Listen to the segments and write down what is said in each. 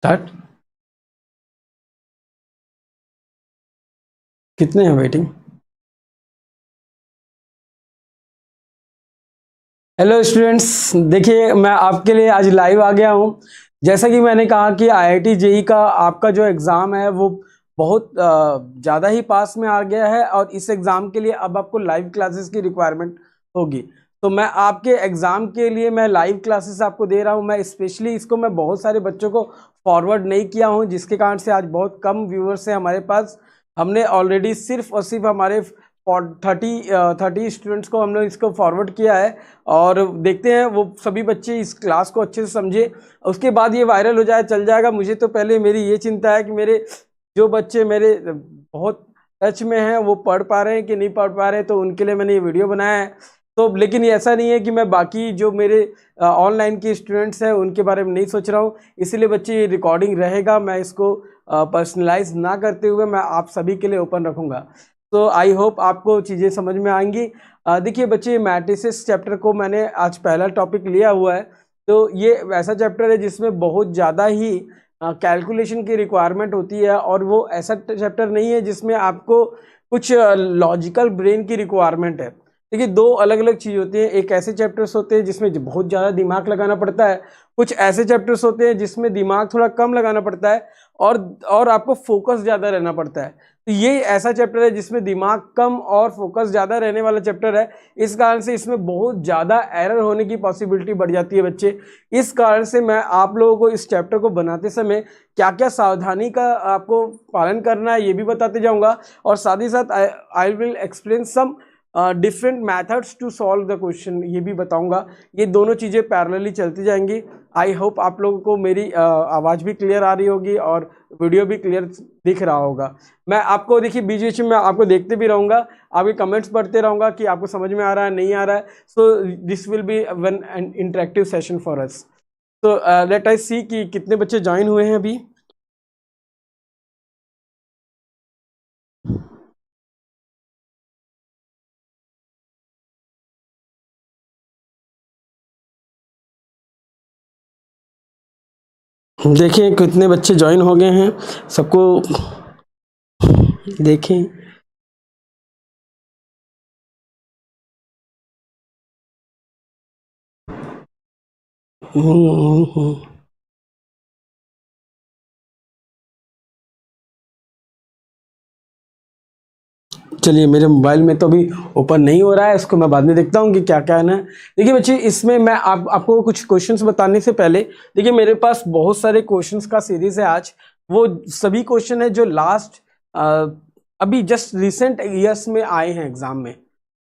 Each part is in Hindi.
स्टार्ट। कितने हैं वेटिंग? हेलो स्टूडेंट्स, देखिए मैं आपके लिए आज लाइव आ गया हूँ। जैसा कि मैंने कहा कि आईआईटी जेईई का आपका जो एग्ज़ाम है वो बहुत ज़्यादा ही पास में आ गया है और इस एग्ज़ाम के लिए अब आपको लाइव क्लासेस की रिक्वायरमेंट होगी। तो मैं आपके एग्ज़ाम के लिए मैं लाइव क्लासेस आपको दे रहा हूँ। मैं स्पेशली इसको मैं बहुत सारे बच्चों को फॉरवर्ड नहीं किया हूँ, जिसके कारण से आज बहुत कम व्यूअर्स हैं हमारे पास। हमने ऑलरेडी सिर्फ और सिर्फ हमारे 30 स्टूडेंट्स को हमने इसको फॉरवर्ड किया है और देखते हैं वो सभी बच्चे इस क्लास को अच्छे से समझे, उसके बाद ये वायरल हो जाए चल जाएगा। मुझे तो पहले मेरी ये चिंता है कि मेरे जो बच्चे मेरे बहुत टच में हैं वो पढ़ पा रहे हैं कि नहीं पढ़ पा रहे हैं, तो उनके लिए मैंने ये वीडियो बनाया है। तो लेकिन ये ऐसा नहीं है कि मैं बाकी जो मेरे ऑनलाइन के स्टूडेंट्स हैं उनके बारे में नहीं सोच रहा हूँ, इसीलिए बच्चे ये रिकॉर्डिंग रहेगा, मैं इसको पर्सनलाइज ना करते हुए मैं आप सभी के लिए ओपन रखूँगा। तो आई होप आपको चीज़ें समझ में आएंगी। देखिए बच्चे, मैट्रिसेस चैप्टर को मैंने आज पहला टॉपिक लिया हुआ है। तो ये ऐसा चैप्टर है जिसमें बहुत ज़्यादा ही कैलकुलेशन की रिक्वायरमेंट होती है और वो ऐसा चैप्टर नहीं है जिसमें आपको कुछ लॉजिकल ब्रेन की रिक्वायरमेंट है। देखिए दो अलग अलग चीज़ होती है, एक ऐसे चैप्टर्स होते हैं जिसमें बहुत ज़्यादा दिमाग लगाना पड़ता है, कुछ ऐसे चैप्टर्स होते हैं जिसमें दिमाग थोड़ा कम लगाना पड़ता है और आपको फोकस ज़्यादा रहना पड़ता है। तो ये ऐसा चैप्टर है जिसमें दिमाग कम और फोकस ज़्यादा रहने वाला चैप्टर है। इस कारण से इसमें बहुत ज़्यादा एरर होने की पॉसिबिलिटी बढ़ जाती है बच्चे। इस कारण से मैं आप लोगों को इस चैप्टर को बनाते समय क्या क्या सावधानी का आपको पालन करना है ये भी बताते जाऊंगा और साथ ही साथ I will explain some different methods to solve the question, ये भी बताऊंगा। ये दोनों चीज़ें पैरेलली चलती जाएंगी। आई होप आप लोगों को मेरी आवाज़ भी क्लियर आ रही होगी और वीडियो भी क्लियर दिख रहा होगा। मैं आपको देखिए बीच बीच में आपको देखते भी रहूँगा, आपके कमेंट्स पढ़ते रहूँगा कि आपको समझ में आ रहा है नहीं आ रहा है। So this will be one N interactive session for us. तो लेट अस सी कि कितने बच्चे ज्वाइन हुए हैं अभी। देखिए कितने बच्चे ज्वाइन हो गए हैं, सबको देखें। चलिए मेरे मोबाइल में तो अभी ओपन नहीं हो रहा है, इसको मैं बाद में देखता हूँ कि क्या क्या है ना। देखिए बच्चे, इसमें मैं आपको कुछ क्वेश्चंस बताने से पहले देखिए मेरे पास बहुत सारे क्वेश्चंस का सीरीज है आज। वो सभी क्वेश्चन है जो लास्ट अभी जस्ट रिसेंट ईयर्स में आए हैं एग्जाम में।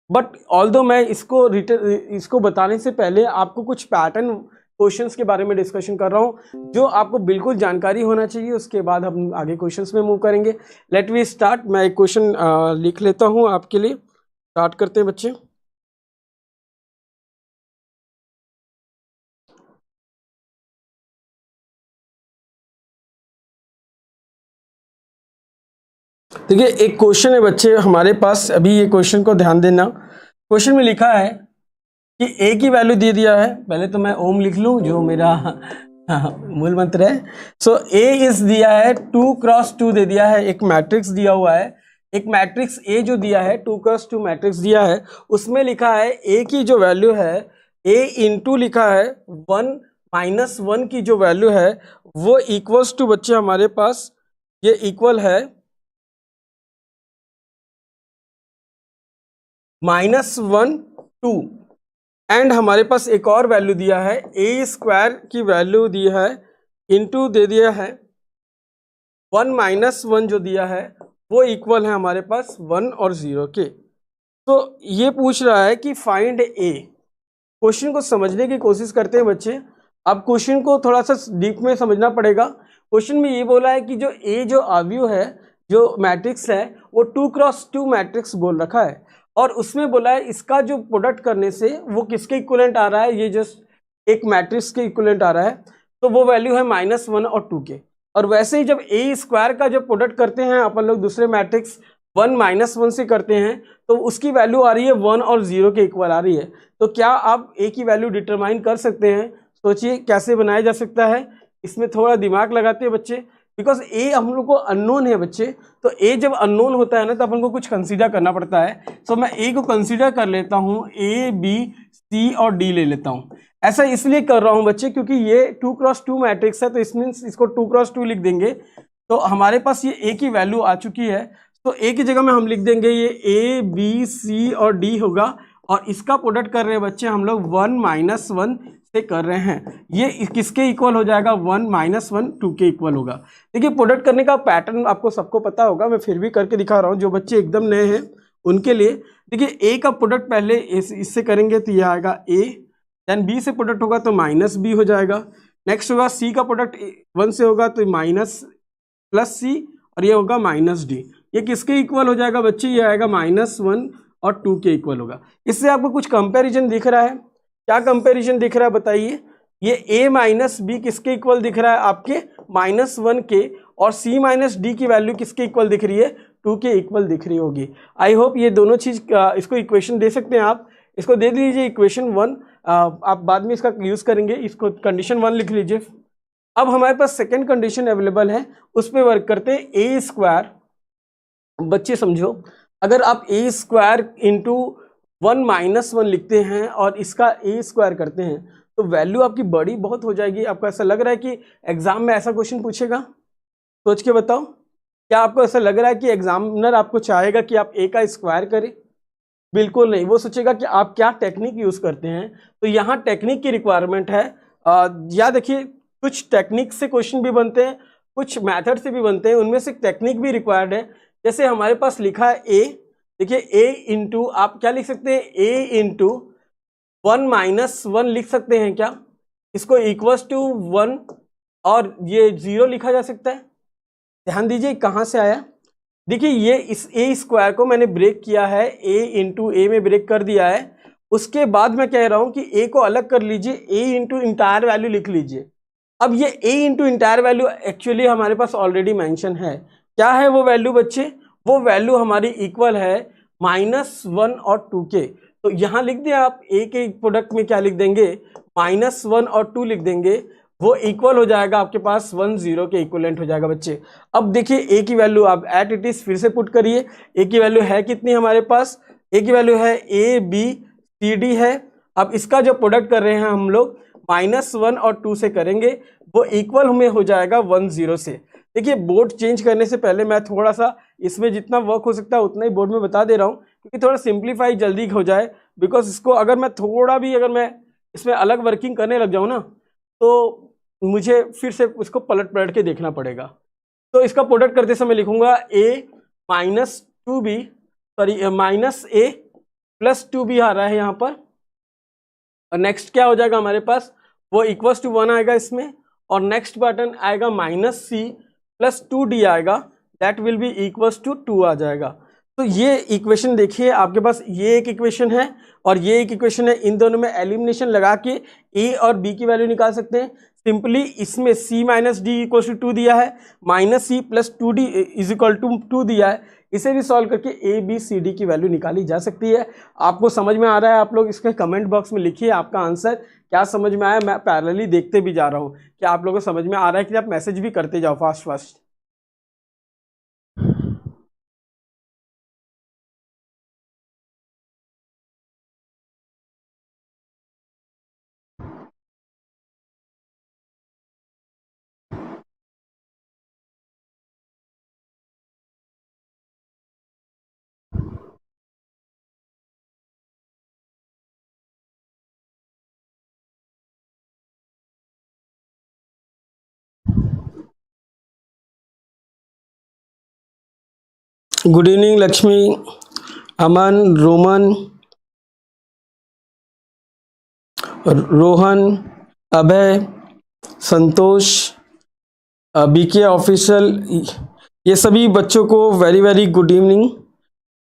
बट ऑल्दो मैं इसको बताने से पहले आपको कुछ पैटर्न क्वेश्चंस के बारे में डिस्कशन कर रहा हूं जो आपको बिल्कुल जानकारी होना चाहिए, उसके बाद हम आगे क्वेश्चंस में मूव करेंगे। Let we start. मैं एक क्वेश्चन लिख लेता हूं आपके लिए, स्टार्ट करते हैं बच्चे। देखिए एक क्वेश्चन है बच्चे हमारे पास, अभी ये क्वेश्चन को ध्यान देना। क्वेश्चन में लिखा है कि ए की वैल्यू दे दिया है, पहले तो मैं ओम लिख लूं जो मेरा मूल मंत्र है। सो ए इस दिया है 2x2 दे दिया है, एक मैट्रिक्स दिया हुआ है। एक मैट्रिक्स ए जो दिया है 2x2 मैट्रिक्स दिया है, उसमें लिखा है ए की जो वैल्यू है ए इंटू लिखा है 1 - 1 की जो वैल्यू है वो इक्वल्स टू बच्चे हमारे पास ये इक्वल है -1 2 एंड हमारे पास एक और वैल्यू दिया है ए स्क्वायर की वैल्यू दी है इंटू दे दिया है 1 - 1 जो दिया है वो इक्वल है हमारे पास 1 और 0 के। तो ये पूछ रहा है कि फाइंड ए। क्वेश्चन को समझने की कोशिश करते हैं बच्चे। अब क्वेश्चन को थोड़ा सा डीप में समझना पड़ेगा। क्वेश्चन में ये बोला है कि जो ए जो अवयव है जो मैट्रिक्स है वो 2x2 मैट्रिक्स बोल रखा है और उसमें बोला है इसका जो प्रोडक्ट करने से वो किसके इक्विवेलेंट आ रहा है, ये जस्ट एक मैट्रिक्स के इक्विवेलेंट आ रहा है। तो वो वैल्यू है -1 और 2 के। और वैसे ही जब ए स्क्वायर का जो प्रोडक्ट करते हैं अपन लोग दूसरे मैट्रिक्स 1 - 1 से करते हैं तो उसकी वैल्यू आ रही है 1 और 0 के इक्वल आ रही है। तो क्या आप ए की वैल्यू डिटरमाइन कर सकते हैं? सोचिए कैसे बनाया जा सकता है। इसमें थोड़ा दिमाग लगाते हैं बच्चे, बिकॉज ए हम लोग को अननोन है बच्चे। तो ए जब अननोन होता है ना तो अपन को कुछ कंसीडर करना पड़ता है। सो मैं ए को कंसीडर कर लेता हूँ, ए बी सी और डी ले लेता हूँ। ऐसा इसलिए कर रहा हूँ बच्चे क्योंकि ये 2x2 मैट्रिक्स है, तो इस मीन्स इसको 2x2 लिख देंगे। तो हमारे पास ये ए की वैल्यू आ चुकी है, तो ए की जगह में हम लिख देंगे ये ए बी सी और डी होगा। और इसका प्रोडक्ट कर रहे हैं बच्चे हम लोग 1 - 1 से कर रहे हैं। ये किसके इक्वल हो जाएगा, 1 - 1 2 के इक्वल होगा। देखिए प्रोडक्ट करने का पैटर्न आपको सबको पता होगा, मैं फिर भी करके दिखा रहा हूँ जो बच्चे एकदम नए हैं उनके लिए। देखिए ए का प्रोडक्ट पहले इससे करेंगे तो ये आएगा ए, देन बी से प्रोडक्ट होगा तो -b हो जाएगा। नेक्स्ट होगा सी का प्रोडक्ट 1 से होगा तो +c और ये होगा -d। ये किसके इक्वल हो जाएगा बच्चे, ये आएगा -1 और 2 के इक्वल होगा। इससे आपको कुछ कंपैरिजन दिख रहा है, क्या कंपैरिजन दिख रहा है बताइए। ये a - b किसके इक्वल दिख रहा है, आपके -1 के, और c - d की वैल्यू किसके इक्वल दिख रही है, 2 के इक्वल दिख रही होगी। आई होप ये दोनों चीज इसको इक्वेशन दे सकते हैं आप, इसको दे दीजिए इक्वेशन 1। आप बाद में इसका यूज करेंगे, इसको कंडीशन 1 लिख लीजिए। अब हमारे पास सेकेंड कंडीशन अवेलेबल है, उस पर वर्क करते हैं। ए स्क्वायर, बच्चे समझो, अगर आप ए स्क्वायर इंटू 1 - 1 लिखते हैं और इसका ए स्क्वायर करते हैं तो वैल्यू आपकी बड़ी बहुत हो जाएगी। आपको ऐसा लग रहा है कि एग्जाम में ऐसा क्वेश्चन पूछेगा? सोच के बताओ, क्या आपको ऐसा लग रहा है कि एग्जामिनर आपको चाहेगा कि आप ए का स्क्वायर करें? बिल्कुल नहीं, वो सोचेगा कि आप क्या टेक्निक यूज करते हैं। तो यहाँ टेक्निक की रिक्वायरमेंट है। या देखिए कुछ टेक्निक से क्वेश्चन भी बनते हैं, कुछ मेथड से भी बनते हैं, उनमें से टेक्निक भी रिक्वायर्ड है। जैसे हमारे पास लिखा है ए, देखिए ए इंटू, आप क्या लिख सकते हैं, ए इंटू 1 - 1 लिख सकते हैं क्या, इसको इक्वल्स टू 1 और ये 0 लिखा जा सकता है। ध्यान दीजिए कहाँ से आया, देखिए ये इस ए स्क्वायर को मैंने ब्रेक किया है, ए इंटू ए में ब्रेक कर दिया है। उसके बाद मैं कह रहा हूं कि ए को अलग कर लीजिए, ए इंटू इंटायर वैल्यू लिख लीजिए। अब ये ए इंटू इंटायर वैल्यू एक्चुअली हमारे पास ऑलरेडी मेंशन है। क्या है वो वैल्यू बच्चे, वो वैल्यू हमारी इक्वल है -1 और 2 के। तो यहां लिख दिया, आप ए के प्रोडक्ट में क्या लिख देंगे, -1 और 2 लिख देंगे, वो इक्वल हो जाएगा आपके पास 1 0 के इक्वलेंट हो जाएगा बच्चे। अब देखिए ए की वैल्यू आप एट इट इज फिर से पुट करिए। ए की वैल्यू है कितनी हमारे पास, ए की वैल्यू है ए बी सी डी है। अब इसका जो प्रोडक्ट कर रहे हैं हम लोग -1 और 2 से करेंगे, वो इक्वल हमें हो जाएगा 1 0 से। देखिए बोर्ड चेंज करने से पहले मैं थोड़ा सा इसमें जितना वर्क हो सकता है उतना ही बोर्ड में बता दे रहा हूँ, क्योंकि थोड़ा सिंप्लीफाई जल्दी हो जाए। बिकॉज इसको अगर मैं थोड़ा भी अगर मैं इसमें अलग वर्किंग करने लग जाऊँ ना तो मुझे फिर से उसको पलट पलट के देखना पड़ेगा। तो इसका प्रोडक्ट करते समय लिखूंगा a - 2b, sorry -a + 2b आ रहा है यहाँ पर। और नेक्स्ट क्या हो जाएगा हमारे पास, वो इक्वल्स टू 1 आएगा इसमें, और नेक्स्ट बटन आएगा -c + 2d आएगा, that will be equals to 2 आ जाएगा। तो ये इक्वेशन देखिए आपके पास, ये एक इक्वेशन है और ये एक इक्वेशन है। इन दोनों में एलिमिनेशन लगा के a और b की वैल्यू निकाल सकते हैं। सिंपली इसमें c - d = 2 दिया है, -c + 2d = 2 दिया है। इसे भी सॉल्व करके a b c d की वैल्यू निकाली जा सकती है। आपको समझ में आ रहा है, आप लोग इसके कमेंट बॉक्स में लिखिए आपका आंसर क्या समझ में आया। मैं पैरेलली देखते भी जा रहा हूँ कि आप लोगों को समझ में आ रहा है, कि आप मैसेज भी करते जाओ fast fast. Good evening Lakshmi, Aman, Roman, Rohan, Abhay, Santosh, BK official, ये सभी बच्चों को वेरी वेरी गुड इवनिंग।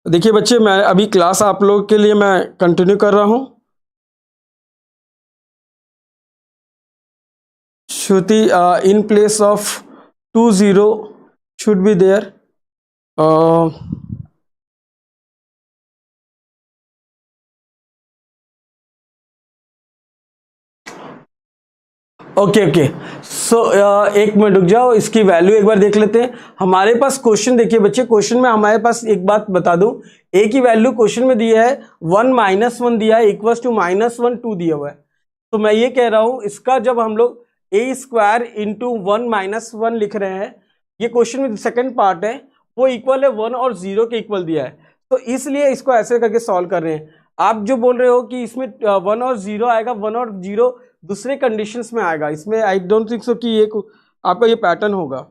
देखिए बच्चे, मैं अभी क्लास आप लोगों के लिए मैं कंटिन्यू कर रहा हूँ। Shruti, in place of 2 0 should be there. Okay okay. So एक मिनट रुक जाओ, इसकी वैल्यू एक बार देख लेते हैं। हमारे पास क्वेश्चन देखिए बच्चे, क्वेश्चन में हमारे पास एक बात बता दूं, ए की वैल्यू क्वेश्चन में दी है 1 -1 दिया है, इक्वल्स टू -1 2 दिया हुआ है। तो मैं ये कह रहा हूं इसका जब हम लोग ए स्क्वायर इंटू 1 -1 लिख रहे हैं, ये क्वेश्चन में सेकंड पार्ट है, वो इक्वल है 1 और 0 के इक्वल दिया है, तो इसलिए इसको ऐसे करके सॉल्व कर रहे हैं। आप जो बोल रहे हो कि इसमें 1 और 0 आएगा, 1 और 0 दूसरे कंडीशंस में आएगा, इसमें आई डोंट थिंक सो कि ये आपका ये पैटर्न होगा।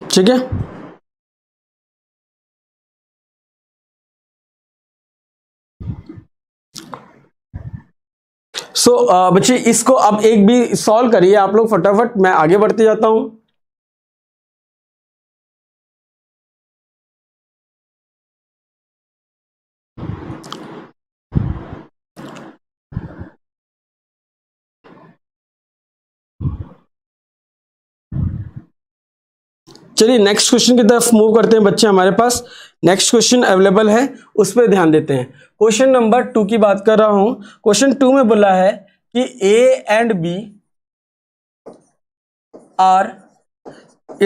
ठीक है, सो बच्चे इसको अब एक भी सॉल्व करिए आप लोग फटाफट, मैं आगे बढ़ते जाता हूं। चलिए नेक्स्ट क्वेश्चन की तरफ मूव करते हैं बच्चे। हमारे पास नेक्स्ट क्वेश्चन अवेलेबल है, उस पर ध्यान देते हैं। क्वेश्चन नंबर 2 की बात कर रहा हूं। क्वेश्चन 2 में बोला है कि A and B are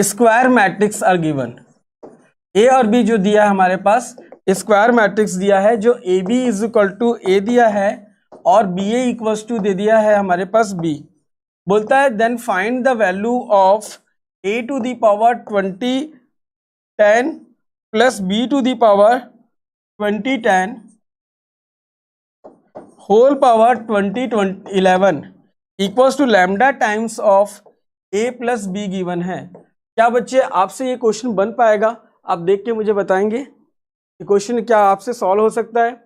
square matrix are given. A और बी जो दिया है हमारे पास स्क्वायर मैट्रिक्स दिया है, जो A B is equal to A दिया है और बी ए इक्वल्स टू दे दिया है हमारे पास बी। बोलता है then find the value of a to the power 2010 plus b to the power 2010 whole power 2011 equals to lambda times of a plus b given है। क्या बच्चे आपसे ये क्वेश्चन बन पाएगा? आप देख के मुझे बताएंगे ये क्वेश्चन क्या आपसे सॉल्व हो सकता है?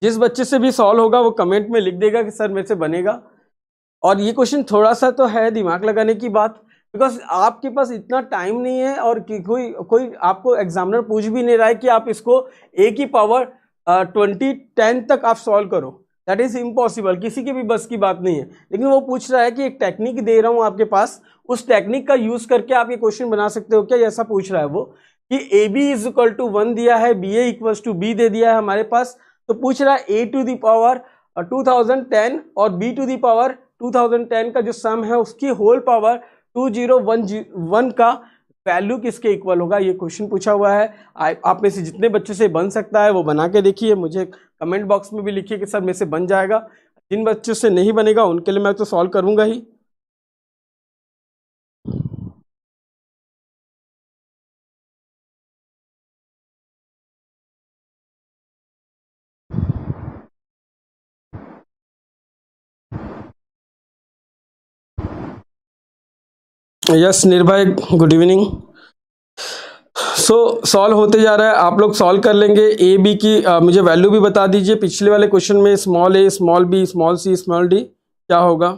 जिस बच्चे से भी सॉल्व होगा वो कमेंट में लिख देगा कि सर मेरे से बनेगा। और ये क्वेश्चन थोड़ा सा तो है दिमाग लगाने की बात, बिकॉज आपके पास इतना टाइम नहीं है और कोई आपको एग्जामिनर पूछ भी नहीं रहा है कि आप इसको ए की पावर 2010 तक आप सॉल्व करो। दैट इज इम्पॉसिबल, किसी के भी बस की बात नहीं है। लेकिन वो पूछ रहा है कि एक टेक्निक दे रहा हूँ आपके पास, उस टेक्निक का यूज करके आप ये क्वेश्चन बना सकते हो क्या, ऐसा पूछ रहा है वो कि A B is equal to 1 दिया है, B A equals to B दे दिया है हमारे पास। तो पूछ रहा है ए टू द पावर 2010 और बी टू द पावर 2010 का जो सम है उसकी होल पावर 2011 का वैल्यू किसके इक्वल होगा, ये क्वेश्चन पूछा हुआ है। आप में से जितने बच्चों से बन सकता है वो बना के देखिए, मुझे कमेंट बॉक्स में भी लिखिए कि सर मेरे से बन जाएगा। जिन बच्चों से नहीं बनेगा उनके लिए मैं तो सॉल्व करूंगा ही। यस निर्भय, गुड इवनिंग। सो सॉल्व होते जा रहा है, आप लोग सॉल्व कर लेंगे। ए बी की मुझे वैल्यू भी बता दीजिए। पिछले वाले क्वेश्चन में स्मॉल ए, small B, small C, small D क्या होगा?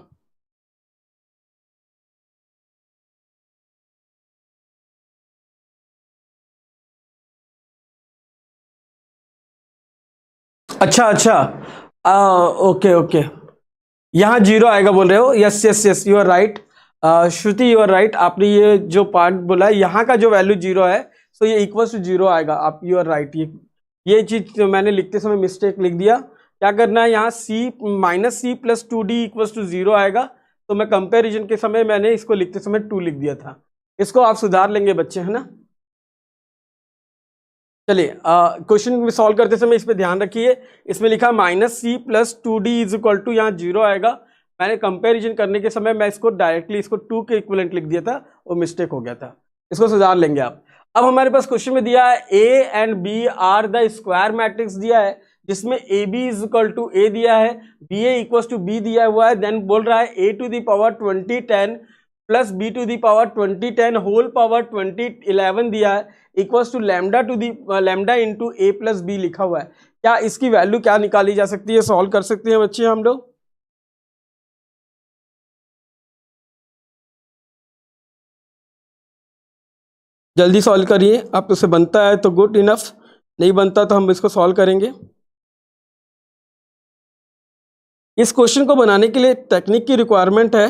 अच्छा अच्छा, ओके ओके, यहाँ जीरो आएगा बोल रहे हो। Yes yes yes, you are right Shruti, you are right. आपने ये जो पार्ट बोला है यहाँ का जो वैल्यू जीरो है, सो ये इक्वल टू जीरो आएगा। आप यू आर राइट, ये चीज मैंने लिखते समय मिस्टेक लिख दिया। क्या करना है, यहाँ C minus C plus 2d equals to zero आएगा, तो मैं कंपेरिजन के समय मैंने इसको लिखते समय 2 लिख दिया था। इसको आप सुधार लेंगे बच्चे, है ना। चलिए क्वेश्चन सॉल्व करते समय इस पे ध्यान रखिए। इसमें लिखा minus C plus 2d is equal to, यहाँ जीरो आएगा। मैंने कंपैरिजन करने के समय मैं इसको डायरेक्टली इसको 2 के इक्विवेलेंट लिख दिया था, वो मिस्टेक हो गया था। इसको सुधार लेंगे आप। अब हमारे पास क्वेश्चन में दिया है A and B are the square matrix दिया है, जिसमें A B is equal to A दिया है, B A equal to B दिया हुआ है। देन बोल रहा है A to the power 2010 plus B to the power 2010 whole power 2011 दिया है, equals to lambda to the lambda into A plus B लिखा हुआ है। क्या इसकी वैल्यू क्या निकाली जा सकती है, सॉल्व कर सकते हैं बच्चे हम लोग? जल्दी सॉल्व करिए, आप उसे बनता है तो गुड इनफ, नहीं बनता तो हम इसको सॉल्व करेंगे। इस क्वेश्चन को बनाने के लिए टेक्निक की रिक्वायरमेंट है।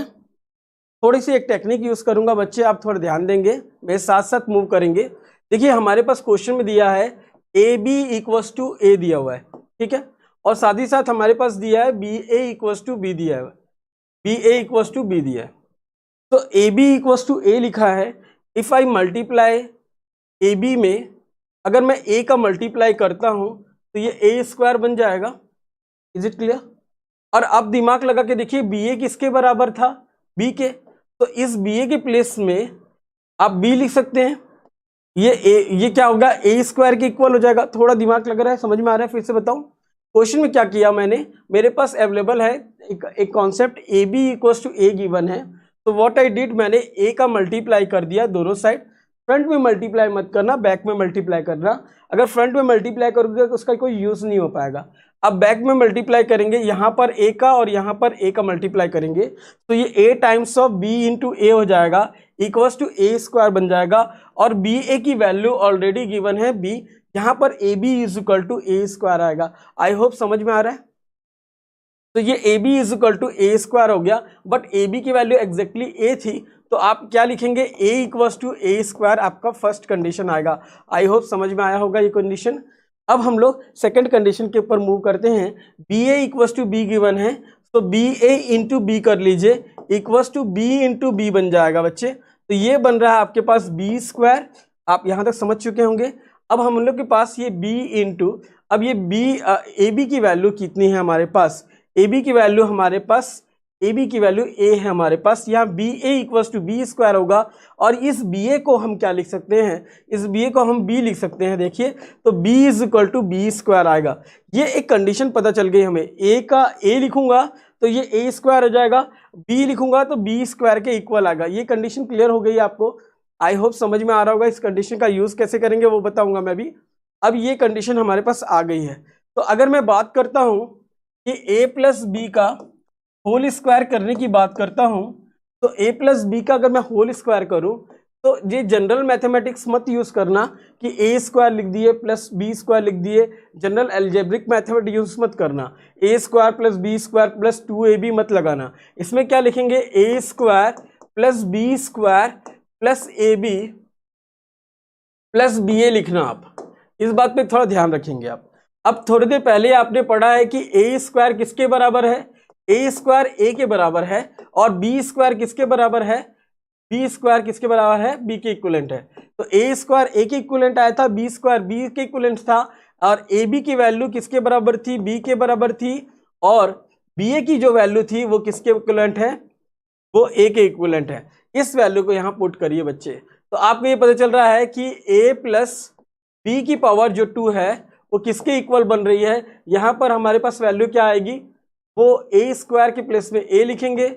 थोड़ी सी एक टेक्निक यूज करूंगा बच्चे, आप थोड़ा ध्यान देंगे, मेरे साथ साथ मूव करेंगे। देखिए हमारे पास क्वेश्चन में दिया है ए बी इक्वल्स टू ए दिया हुआ है, ठीक है, और साथ ही साथ हमारे पास दिया है B A equals to B दिया है, B A equals to B दिया है। तो A B equals to A लिखा है। If I multiply A B में अगर मैं ए का मल्टीप्लाई करता हूं तो ये ए स्क्वायर बन जाएगा। Is it clear? और अब दिमाग लगा के देखिए बी ए किसके बराबर था, बी के, तो इस बी ए के प्लेस में आप बी लिख सकते हैं। ये क्या होगा, ए स्क्वायर के इक्वल हो जाएगा। थोड़ा दिमाग लग रहा है, समझ में आ रहा है? फिर से बताऊं, क्वेश्चन में क्या किया मैंने, मेरे पास अवेलेबल है एक concept A B equals to A given है, तो व्हाट आई डिड, मैंने ए का मल्टीप्लाई कर दिया दोनों साइड। फ्रंट में मल्टीप्लाई मत करना, बैक में मल्टीप्लाई करना। अगर फ्रंट में मल्टीप्लाई करोगे तो उसका कोई यूज नहीं हो पाएगा। अब बैक में मल्टीप्लाई करेंगे, यहाँ पर ए का और यहाँ पर ए का मल्टीप्लाई करेंगे, तो ये ए टाइम्स ऑफ बी इंटू ए हो जाएगा, इक्वल्स टू ए स्क्वायर बन जाएगा। और बी ए की वैल्यू ऑलरेडी गिवन है बी, यहाँ पर A B is equal to A square आएगा। आई होप समझ में आ रहा है। तो ये A B is equal to A square हो गया, बट ए बी की वैल्यू एग्जैक्टली ए थी, तो आप क्या लिखेंगे, A equals to A square आपका फर्स्ट कंडीशन आएगा। आई होप समझ में आया होगा ये कंडीशन। अब हम लोग सेकंड कंडीशन के ऊपर मूव करते हैं। B A equals to B given है, तो बी ए इंटू बी कर लीजिए, equals to B into B बन जाएगा बच्चे। तो ये बन रहा है आपके पास बी स्क्वायर, आप यहाँ तक समझ चुके होंगे। अब हम लोग के पास ये बी इंटू, अब ये बी ए बी की वैल्यू कितनी है हमारे पास, ए बी की वैल्यू हमारे पास, ए बी की वैल्यू ए है हमारे पास, यहाँ B A equals to B square होगा। और इस बी ए को हम क्या लिख सकते हैं, इस बी ए को हम बी लिख सकते हैं। देखिए तो B is equal to B square आएगा। ये एक कंडीशन पता चल गई हमें, ए का ए लिखूंगा तो ये ए स्क्वायर हो जाएगा, बी लिखूंगा तो बी स्क्वायर के इक्वल आएगा। ये कंडीशन क्लियर हो गई आपको, आई होप समझ में आ रहा होगा। इस कंडीशन का यूज कैसे करेंगे वो बताऊंगा मैं भी। अब ये कंडीशन हमारे पास आ गई है, तो अगर मैं बात करता हूं कि a प्लस बी का होल स्क्वायर करने की बात करता हूं, तो a प्लस बी का अगर मैं होल स्क्वायर करूं, तो ये जनरल मैथमेटिक्स मत यूज करना कि a स्क्वायर लिख दिए प्लस बी स्क्वायर लिख दिए, जनरल अलजेब्रिक मैथमेटिक्स यूज मत करना। a square plus B square plus 2ab मत लगाना। इसमें क्या लिखेंगे, a square plus B square plus ab plus B A लिखना। आप इस बात पे थोड़ा ध्यान रखेंगे आप। अब थोड़ी देर पहले आपने पढ़ा है कि ए स्क्वायर किसके बराबर है, ए स्क्वायर ए के बराबर है, और बी स्क्वायर किसके बराबर है, बी स्क्वायर किसके बराबर है, बी के इक्विवेलेंट है। तो ए स्क्वायर ए के इक्विवेलेंट आया था, बी स्क्वायर बी के इक्विवेलेंट था, और ए बी की वैल्यू किसके बराबर थी, बी के बराबर थी, और बी ए की जो वैल्यू थी वो किसके इक्विवेलेंट है, वो ए के इक्विवेलेंट है। इस वैल्यू को यहाँ पुट करिए बच्चे, तो आपको ये पता चल रहा है कि ए प्लस बी की पावर जो 2 है वो किसके इक्वल बन रही है। यहाँ पर हमारे पास वैल्यू क्या आएगी, वो ए स्क्वायर के प्लेस में ए लिखेंगे,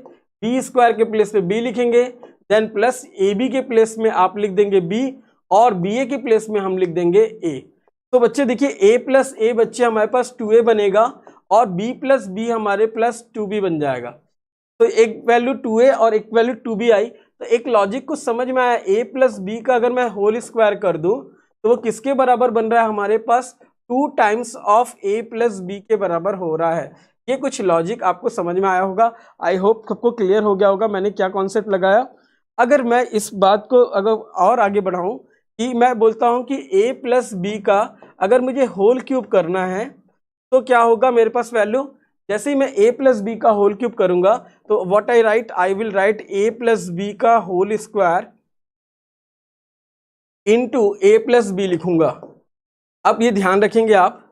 बी स्क्वायर के प्लेस में बी लिखेंगे, देन प्लस ए बी के प्लेस में आप लिख देंगे बी, और बी ए के प्लेस में हम लिख देंगे ए। तो बच्चे देखिए ए प्लस ए बच्चे हमारे पास 2a बनेगा, और बी प्लस बी हमारे प्लस 2b बन जाएगा। तो एक वैल्यू 2a और एक वैल्यू 2b आई, तो एक लॉजिक कुछ समझ में आया। a प्लस बी का अगर मैं होल स्क्वायर कर दूं तो वो किसके बराबर बन रहा है हमारे पास, 2 times of a plus B के बराबर हो रहा है। ये कुछ लॉजिक आपको समझ में आया होगा, आई होप सबको क्लियर हो गया होगा मैंने क्या कॉन्सेप्ट लगाया। अगर मैं इस बात को अगर और आगे बढ़ाऊं कि मैं बोलता हूं कि a प्लस बी का अगर मुझे होल क्यूब करना है तो क्या होगा मेरे पास वैल्यू, जैसे ही मैं a प्लस बी का होल क्यूब करूंगा तो what I write, I will write a plus B का whole square into A plus B लिखूंगा। अब ये ध्यान रखेंगे आप,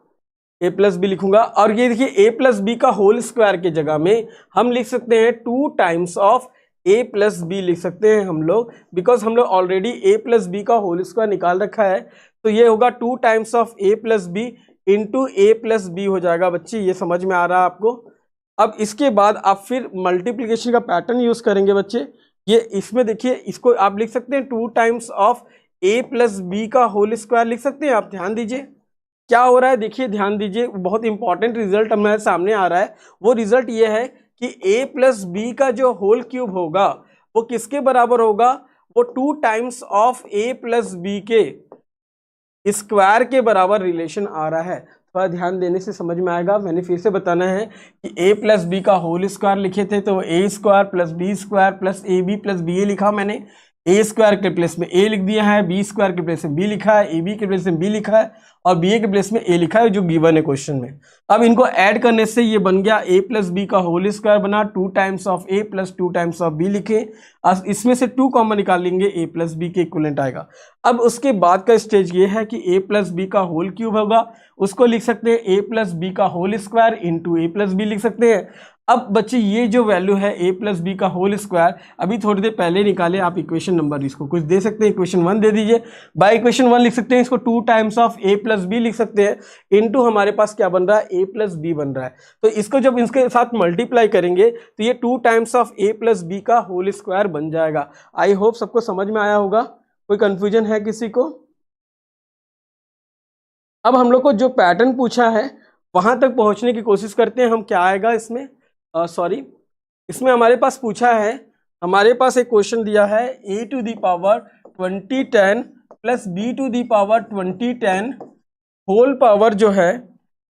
a प्लस बी लिखूंगा, और ये देखिए a प्लस बी का होल स्क्वायर की जगह में हम लिख सकते हैं 2 times of a plus B लिख सकते हैं हम लोग, बिकॉज हम लोग ऑलरेडी a प्लस बी का होल स्क्वायर निकाल रखा है। तो ये होगा 2 times of a plus B into A plus B हो जाएगा बच्चे। ये समझ में आ रहा है आपको। अब इसके बाद आप फिर मल्टीप्लीकेशन का पैटर्न यूज करेंगे बच्चे। ये इसमें देखिए, इसको आप लिख सकते हैं 2 times of a plus B का होल स्क्वायर लिख सकते हैं। आप ध्यान दीजिए क्या हो रहा है, देखिए ध्यान दीजिए, बहुत इंपॉर्टेंट रिजल्ट हमारे सामने आ रहा है। वो रिजल्ट ये है कि a प्लस बी का जो होल क्यूब होगा वो किसके बराबर होगा, वो 2 times of a plus B के स्क्वायर के बराबर रिलेशन आ रहा है। थोड़ा ध्यान देने से समझ में आएगा। मैंने फिर से बताना है कि a प्लस बी का होल स्क्वायर लिखे थे, तो a square plus B square plus A B plus B A लिखा मैंने। a स्क्वायर के प्लेस में a लिख दिया है, b स्क्वायर के प्लेस में b लिखा है, ab के प्लेस में b लिखा है और ba के प्लेस में a लिखा है जो गिवन है क्वेश्चन में। अब इनको ऐड करने से ये बन गया a प्लस बी का होल स्क्वायर बना 2 times of a plus 2 times of b लिखे। अब इसमें से 2 कॉमन निकाल लेंगे, a प्लस बी के इक्विवेलेंट आएगा। अब उसके बाद का स्टेज ये है कि a प्लस बी का होल क्यूब होगा, उसको लिख सकते हैं a प्लस बी का whole square into a plus B लिख सकते हैं। अब बच्चे ये जो वैल्यू है a प्लस बी का होल स्क्वायर, अभी थोड़ी देर पहले निकाले आप इक्वेशन नंबर, इसको कुछ दे सकते हैं, इक्वेशन 1 दे दीजिए। बाय इक्वेशन 1 लिख सकते हैं, इसको 2 times of a plus B लिख सकते हैं इनटू हमारे पास क्या बन रहा है, a प्लस बी बन रहा है। तो इसको जब इसके साथ मल्टीप्लाई करेंगे तो ये 2 times of a plus B का होल स्क्वायर बन जाएगा। आई होप सबको समझ में आया होगा, कोई कंफ्यूजन है किसी को? अब हम लोग को जो पैटर्न पूछा है वहां तक पहुंचने की कोशिश करते हैं हम। क्या आएगा इसमें, इसमें हमारे पास पूछा है, हमारे पास एक क्वेश्चन दिया है a to the power 2010 plus b to the power 2010 whole power जो है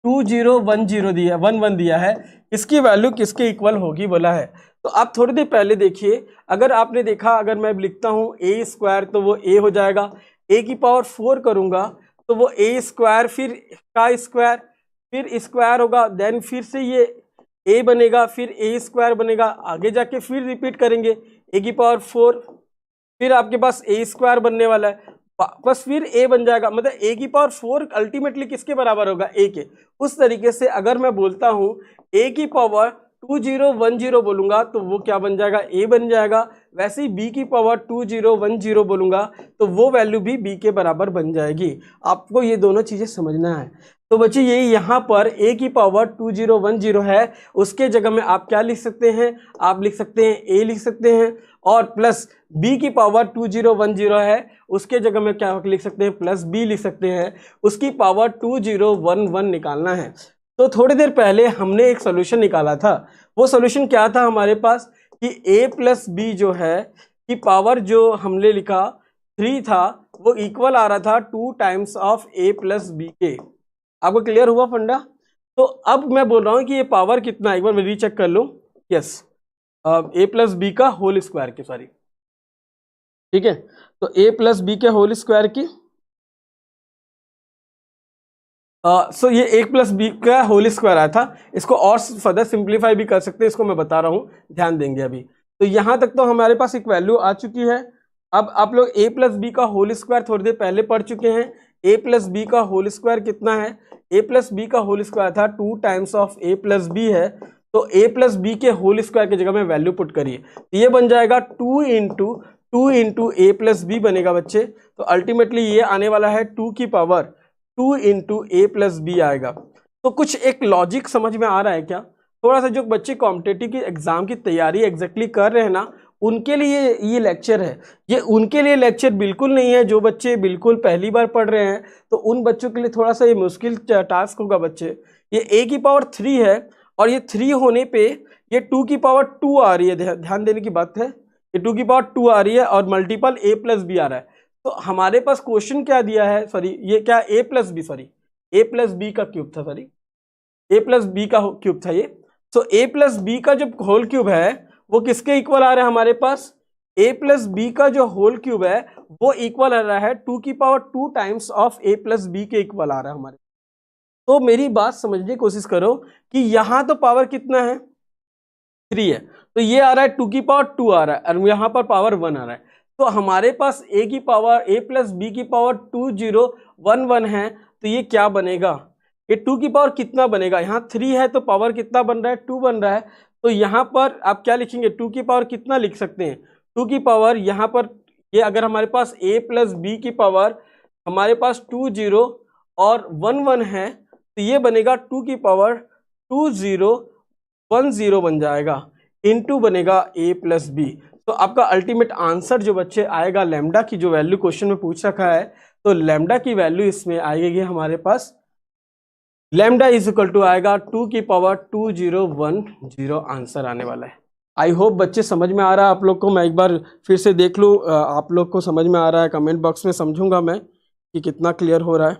2010 दिया, 11 दिया है, इसकी वैल्यू किसके इक्वल होगी बोला है। तो आप थोड़ी देर पहले देखिए, अगर आपने देखा, अगर मैं लिखता हूँ a स्क्वायर तो वो a हो जाएगा, a की पावर 4 करूँगा तो वो a स्क्वायर, फिर का स्क्वायर, फिर स्क्वायर होगा, देन फिर से ये a बनेगा, फिर a स्क्वायर बनेगा, आगे जाके फिर रिपीट करेंगे a की पावर 4, फिर आपके पास a स्क्वायर बनने वाला है, बस फिर a बन जाएगा, मतलब a की पावर 4 अल्टीमेटली किसके बराबर होगा, a के। उस तरीके से अगर मैं बोलता हूँ a की पावर 2010 बोलूंगा तो वो क्या बन जाएगा, a बन जाएगा। वैसे ही b की पावर 2010 बोलूंगा तो वो वैल्यू भी b के बराबर बन जाएगी। आपको ये दोनों चीजें समझना है। तो बच्चे ये यहाँ पर a की पावर 2010 है, उसके जगह में आप क्या लिख सकते हैं, आप लिख सकते हैं a लिख सकते हैं, और प्लस b की पावर 2010 है, उसके जगह में क्या लिख सकते हैं, प्लस b लिख सकते हैं, उसकी पावर 2011 निकालना है। तो थोड़ी देर पहले हमने एक सोल्यूशन निकाला था, वो सोल्यूशन क्या था हमारे पास कि a प्लस बी जो है कि पावर जो हमने लिखा 3 था, वो इक्वल आ रहा था 2 times of a plus B के। आपको क्लियर हुआ फंडा? तो अब मैं बोल रहा हूँ कि ये पावर कितना है, एक बार मैं रीचेक कर लूँ। यस, a प्लस बी का होल स्क्वायर की, सॉरी, ठीक है, तो a प्लस बी के होल स्क्वायर की, सो ये a प्लस बी का होल स्क्वायर आया था। इसको और फर्दर सिंप्लीफाई भी कर सकते हैं, इसको मैं बता रहा हूँ, ध्यान देंगे अभी। तो यहाँ तक तो हमारे पास एक वैल्यू आ चुकी है। अब आप लोग a प्लस बी का होल स्क्वायर थोड़ी देर पहले पढ़ चुके हैं। a प्लस बी का होल स्क्वायर कितना है, a प्लस बी का होल स्क्वायर था 2 times of a plus B है, तो a प्लस बी के होल स्क्वायर की जगह में वैल्यू पुट करिए, तो ये बन जाएगा 2 इंटू a प्लस बी बनेगा बच्चे। तो अल्टीमेटली ये आने वाला है 2 की power 2 into a plus B आएगा। तो कुछ एक लॉजिक समझ में आ रहा है क्या? थोड़ा सा जो बच्चे कॉम्पिटिटिव की एग्जाम की तैयारी एग्जैक्टली कर रहे हैं ना, उनके लिए ये लेक्चर है। ये उनके लिए लेक्चर बिल्कुल नहीं है जो बच्चे बिल्कुल पहली बार पढ़ रहे हैं, तो उन बच्चों के लिए थोड़ा सा ये मुश्किल टास्क होगा बच्चे। ये a की पावर 3 है और ये 3 होने पे ये 2 की पावर 2 आ रही है, ध्यान देने की बात है, ये 2 की पावर 2 आ रही है और मल्टीपल a प्लस बी आ रहा है। तो हमारे पास क्वेश्चन क्या दिया है, सॉरी ये क्या a plus B, sorry a plus B का क्यूब था, सॉरी a प्लस बी का क्यूब था ये। तो a प्लस बी का जो होल क्यूब है वो किसके इक्वल आ रहा है हमारे पास, a प्लस बी का जो होल क्यूब है वो इक्वल आ रहा है 2 की power 2 times of a plus B के इक्वल आ रहा है हमारे। तो मेरी बात समझने की कोशिश करो कि यहाँ तो पावर कितना है, 3 है, तो ये आ रहा है 2 की पावर 2 आ रहा है और यहाँ पर पावर 1 आ रहा है। तो हमारे पास a की पावर a प्लस बी की पावर 2011 है, तो ये क्या बनेगा, ये 2 की पावर कितना बनेगा, यहाँ 3 है तो पावर कितना बन रहा है, 2 बन रहा है। तो यहाँ पर आप क्या लिखेंगे, 2 की पावर कितना लिख सकते हैं, 2 की पावर यहाँ पर ये अगर हमारे पास a प्लस बी की पावर हमारे पास 20 और 11 है, तो ये बनेगा 2 की पावर 2010 बन जाएगा, इनटू बनेगा a प्लस बी। तो आपका अल्टीमेट आंसर जो बच्चे आएगा, लैम्डा की जो वैल्यू क्वेश्चन में पूछ रखा है, तो लैम्डा की वैल्यू इसमें आएगी हमारे पास, लैम्डा इज इक्वल टू आएगा 2 की पावर 2010 आंसर आने वाला है। आई होप बच्चे समझ में आ रहा है आप लोग को। मैं एक बार फिर से देख लूँ आप लोग को समझ में आ रहा है, कमेंट बॉक्स में समझूंगा मैं कि कितना क्लियर हो रहा है।